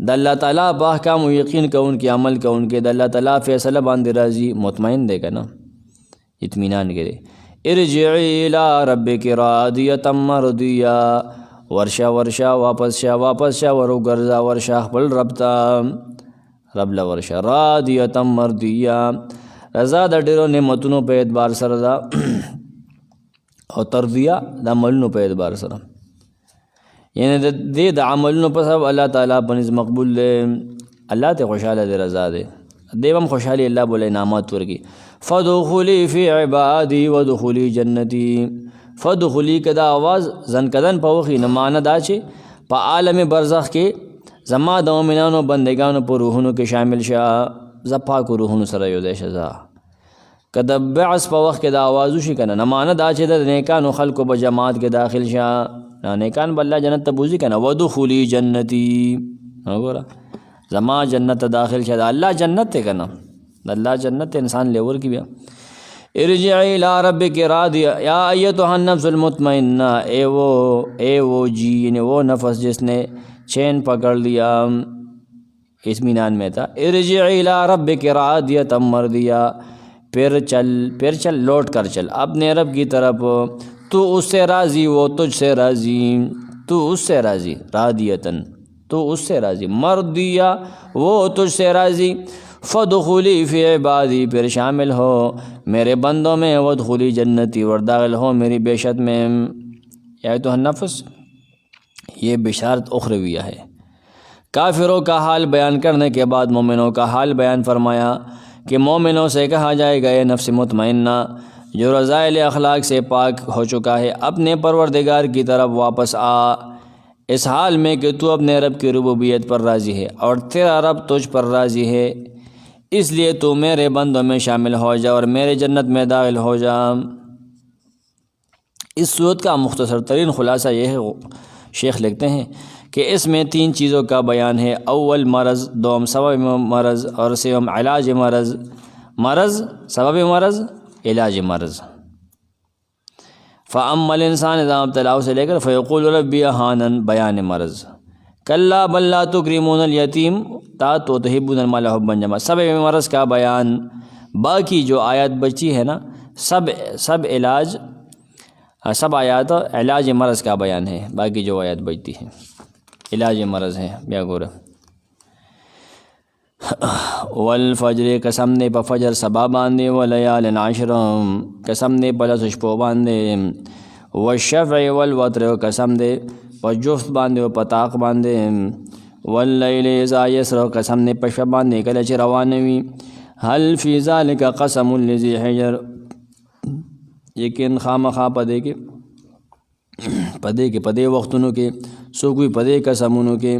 د الله تعالی په احکام و یقین کون کې، عمل کون کې، د الله تعالی فیصله باندې راضي، مطمئن دی که نه، اطمینان کې دی. ارجعی الی ربک راضیة مرضیہ، ورشا واپس شا ورو ګرځه ورشا خپل رب ته، رب له ورشا راضیة مرضیہ، رضا د ډېرو نعمتونو په اعتبار سره ده، او ترضیہ د عملونو په اعتبار سره، یعنی د دې د عملونو په سبب الله تعالی په نزد مقبول دی، الله ته خوشحاله دی، رضا دی، دیو هم خوشحالی الله بوله انعامات ورکی. فدخلی فی عبادی ودخلی جنتی، فدخلی کدا آواز زن کدن په وخی نه معنی دا چې په عالم برزخ کې زما د مؤمنانو بندگانو په روحونو کې شامل شه، زه پاکو روحونو سره یو ځای شه. که د بعث په وخت کې دا آواز وشي که نه معنی دا چې د نیکانو خلکو په جماعت کې داخل شه، نیکان به الله جنت ته بوځي که نه. ودخلی جنتی، وګوره زما جنت ته داخل شه، د الله جنت دی که نه، د الله جنت انسان لیور کی بیا. ارجعی الی ربک راضیہ، یا ایتها النفس المطمئنہ، اے وہ جی، یعنی وہ نفس جس نے چین پکڑ لیا، اطمینان میں تھا. ارجعی الی ربک راضیة مرضیہ، پھر چل لوٹ کر چل اپنے رب کی طرف، تو اس سے راضی، وہ تجھ سے راضی، تو اس سے راضی، راضیتاً تو اس سے راضی، مرضیہ وہ تجھ سے راضی. فدخلی فی عبادی، پھر شامل ہو میرے بندوں میں، ودخلی جنتی، اور داخل ہو میری بیشت میں. ایتھا النفس یہ بشارت اخرویہ ہے. کافروں کا حال بیان کرنے کے بعد مومنوں کا حال بیان فرمایا کہ مومنوں سے کہا جائے گا، اے نفس مطمئنہ جو رذائل اخلاق سے پاک ہو چکا ہے، اپنے پروردگار کی طرف واپس آ، اس حال میں کہ تو اپنے رب کی ربوبیت پر راضی ہے اور تیرا رب تجھ پر راضی ہے، اس لیے تو میرے بندوں میں شامل ہو جا اور میرے جنت میں داخل ہو جا. اس صورت کا مختصر ترین خلاصہ یہ ہے، شیخ لکھتے ہیں کہ اس میں 3 چیزوں کا بیان ہے. اول مرض، دوم سبب مرض، اور سوم علاج مرض. مرض، سبب مرض، علاج مرض. فَأَمَّا الْإِنسَانِ اذا ابتلاه سے لے کر فَيَقُولُ رَبِّي أَهَانَنِ، بیان مرض. کلا بل لا تکرمون الیتیم تا تحبون المال حبا جما، سبب مرض کا بیان. باقی جو آیات بچی ہے نا، سب علاج، سب آیات علاج مرض کا بیان ہے. باقی جو آیات بچتی ہیں علاج مرض ہے. بیا گورا والفجر، قسم نے پا فجر سبا باندے، ولیال عشر، قسم نے پا لس شپو باندے، والشفع والوتر، قسم دے پا جفت باندے و پتاق باندے، واللیل اذا یسر، قسم نے پا شب باندے کلچ روانوی. حل فی ذالک قسم لذی حجر، یقین خامخا پدے کے پدے وقتنو کے سوکوی پدے قسمونو کے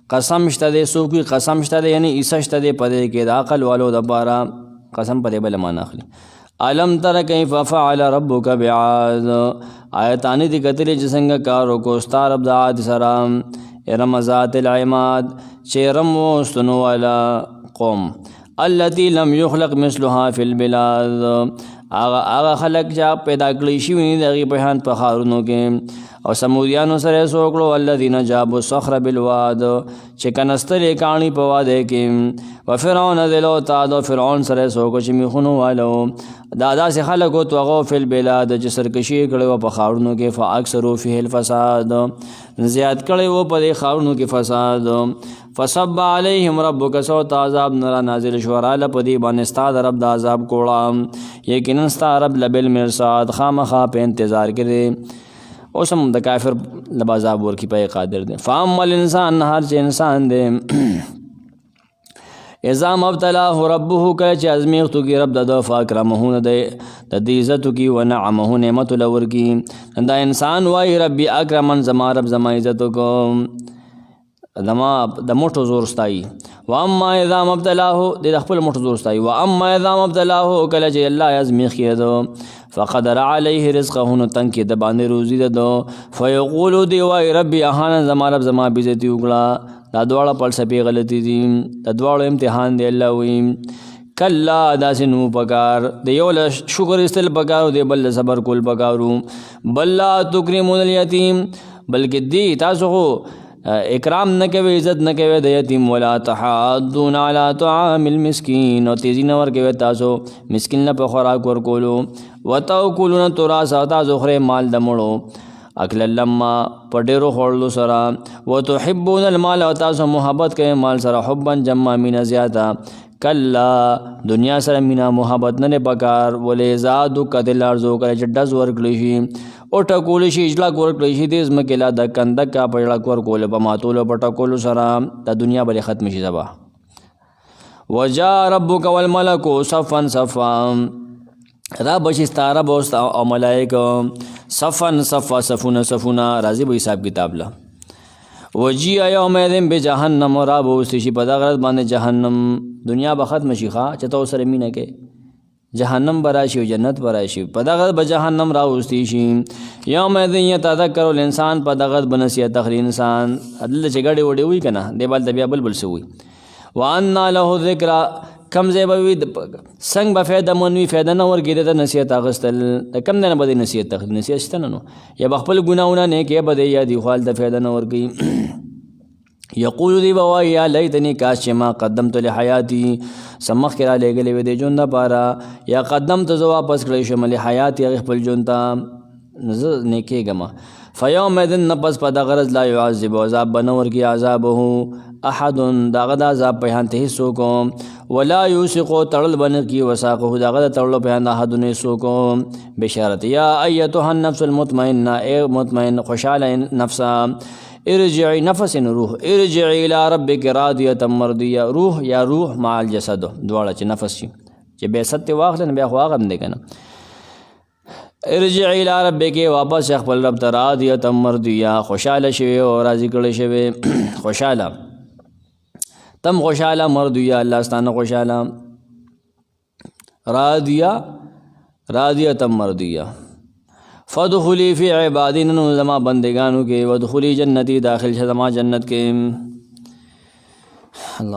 قسم شته دے، سوکوی قسم شته دے، یعنی عیسا شته دے پدے کے دا عقل والو دا بارا قسم پدے بل مانا اخلی. علم تر کیف فعل ربک بعاد، آیتانی دی قتل جسنگ کارو کو استا رب دا عاد سرام. ارم ذات العماد، چیرم و استنو والا قوم، التي لم يخلق مثلها فی البلاد، آغا خلق جا پیدا کړی شوی نه دغه بهان په خارونو کې. او سمودیانو سره سوکړو الذين جابوا الصخر بالواد، چې کنستلې کانی په واده کې. وفرعون ذل الاوتاد، فرعون سره سوکړو چې میخونو والو. دادا سے خلقو توغو فی البلاد، چې سرکشي کړو په خارونو کې. فاکثروا فيه الفساد، زیات کړو په دې خارونو کې فساد. فصب علیہم ربک سوط عذاب نرا نازل شورا لپدی بان استاد رب دا عذاب کوڑا یقینا ستا رب لبالمرصاد خامخا پہ انتظار کرے اوسم دا کافر لب عذاب ورکی پہ قادر دے فاما الانسان ہر چے انسان دے اذا مبتلاہ ربہ کچ ازمیختو کی رب دا فاکرمہون دے دی عزتو کی ونعمہو نعمت لور کی دا انسان وائی ربی اکرمن زما رب زما عزتو کو دا موٹو زور ستائی واما اذا مبتلاہ دے دا خپل موٹو زور ستائی واما اذا مبتلاہ کچ اللہ ازمیخ کی دو فقدر علیہ رزقہ تنکی دباندے روزی دو فیقولو دی وائی ربی احانا زما رب زما بیزتی اکڑا دا دوڑا پل سپی غلطی دی دا دوڑا امتحان دی اللہ ویم کلا دا سنو پکار دے یول شکر استل پکارو دے بل صبر کول پکارو بل لا تکرمون الیتیم بلکہ دی تاسو خو اکرام نہ کوي عزت نہ کوي د یتیم ولا تحاضون علی طعام المسکین او تیزی نہ ور کوي تاسو مسکین له خوراک ور کولو وتاکلون تراث تاسو خره مال دمړو اکل لما پډیرو خورلو سرا وتحبون المال او تاسو محبت کوي مال سره حبا جما مینا زیاده کلا دنیا سره مینا محبت نه پکار ولې زادو کدل ارزو کړي چې ډز ور کړی شي او ټکول شي اجلا کور کړی شي د زمکلا د کندک کا پړلا کور کول په ماتول پټکول سره د دنیا بل ختم شي زبا وجا ربک والملک صفا صفا را بشستا رب او ملائکه صفا صفا صفونه صفونه راضی به حساب کتاب لا وجی یوم الدین بجهنم را بوستشی په دغه باندې جهنم دنیا به ختم شي ښا چته سره مینه کې جهنم براشي او جنت براشي په دغه به جهنم را وستی شي یوم الدین یتذکر الانسان په دغه بنسیت تخری انسان عدل چګړې وړې وي کنه دیوال د بیا بل سوي وان له ذکر کم زیبوی سنگ با فیده منوی فیده نور گیده تا نصیحت آغستل کم دینا بده نصیحت تخریب نصیحت شتا نو یا بخپل گناونا نیکی بده یا دی خوال تا فیده نور گی یقول دی بوائی یا لیتنی کاش چه ما قدمت لحیاتی سمخ کرا لے گلے وی دی جون دا پارا یا قدمت زو واپس کلیشم لحیاتی اغفل جون تا نظر نیکی گما فیوم دن نپس پا دا غرز لا یعذب عذاب بنور کی عذابہو احد داغد عذاب پیانتے حصوں کو ولا یوسقو تڑل بن کی وساقو داغد تڑلو پیان احد حصوں کو بشارت یا ایتها النفس المطمئنہ اے مطمئن خوشحال نفسا ارجعی نفس روح ارجعی الى ربک راضیتا مرضیہ روح یا روح مع الجسد دوڑا چی نفس چی بے ست واخلن بے خواغم دے کنا ارجعی الى ربک واپس اخبر رب راضیتا مرضیہ خوشحال شوی اور راضی کڑ شوی خوشحال تم خوشحالہ مردیہ اللہ استانہ خوشحالہ راضیہ تم مردیہ فادخلی فی عبادی ننو زما بندگانو کے ودخلی جنتی داخل شدما جنت کے اللہ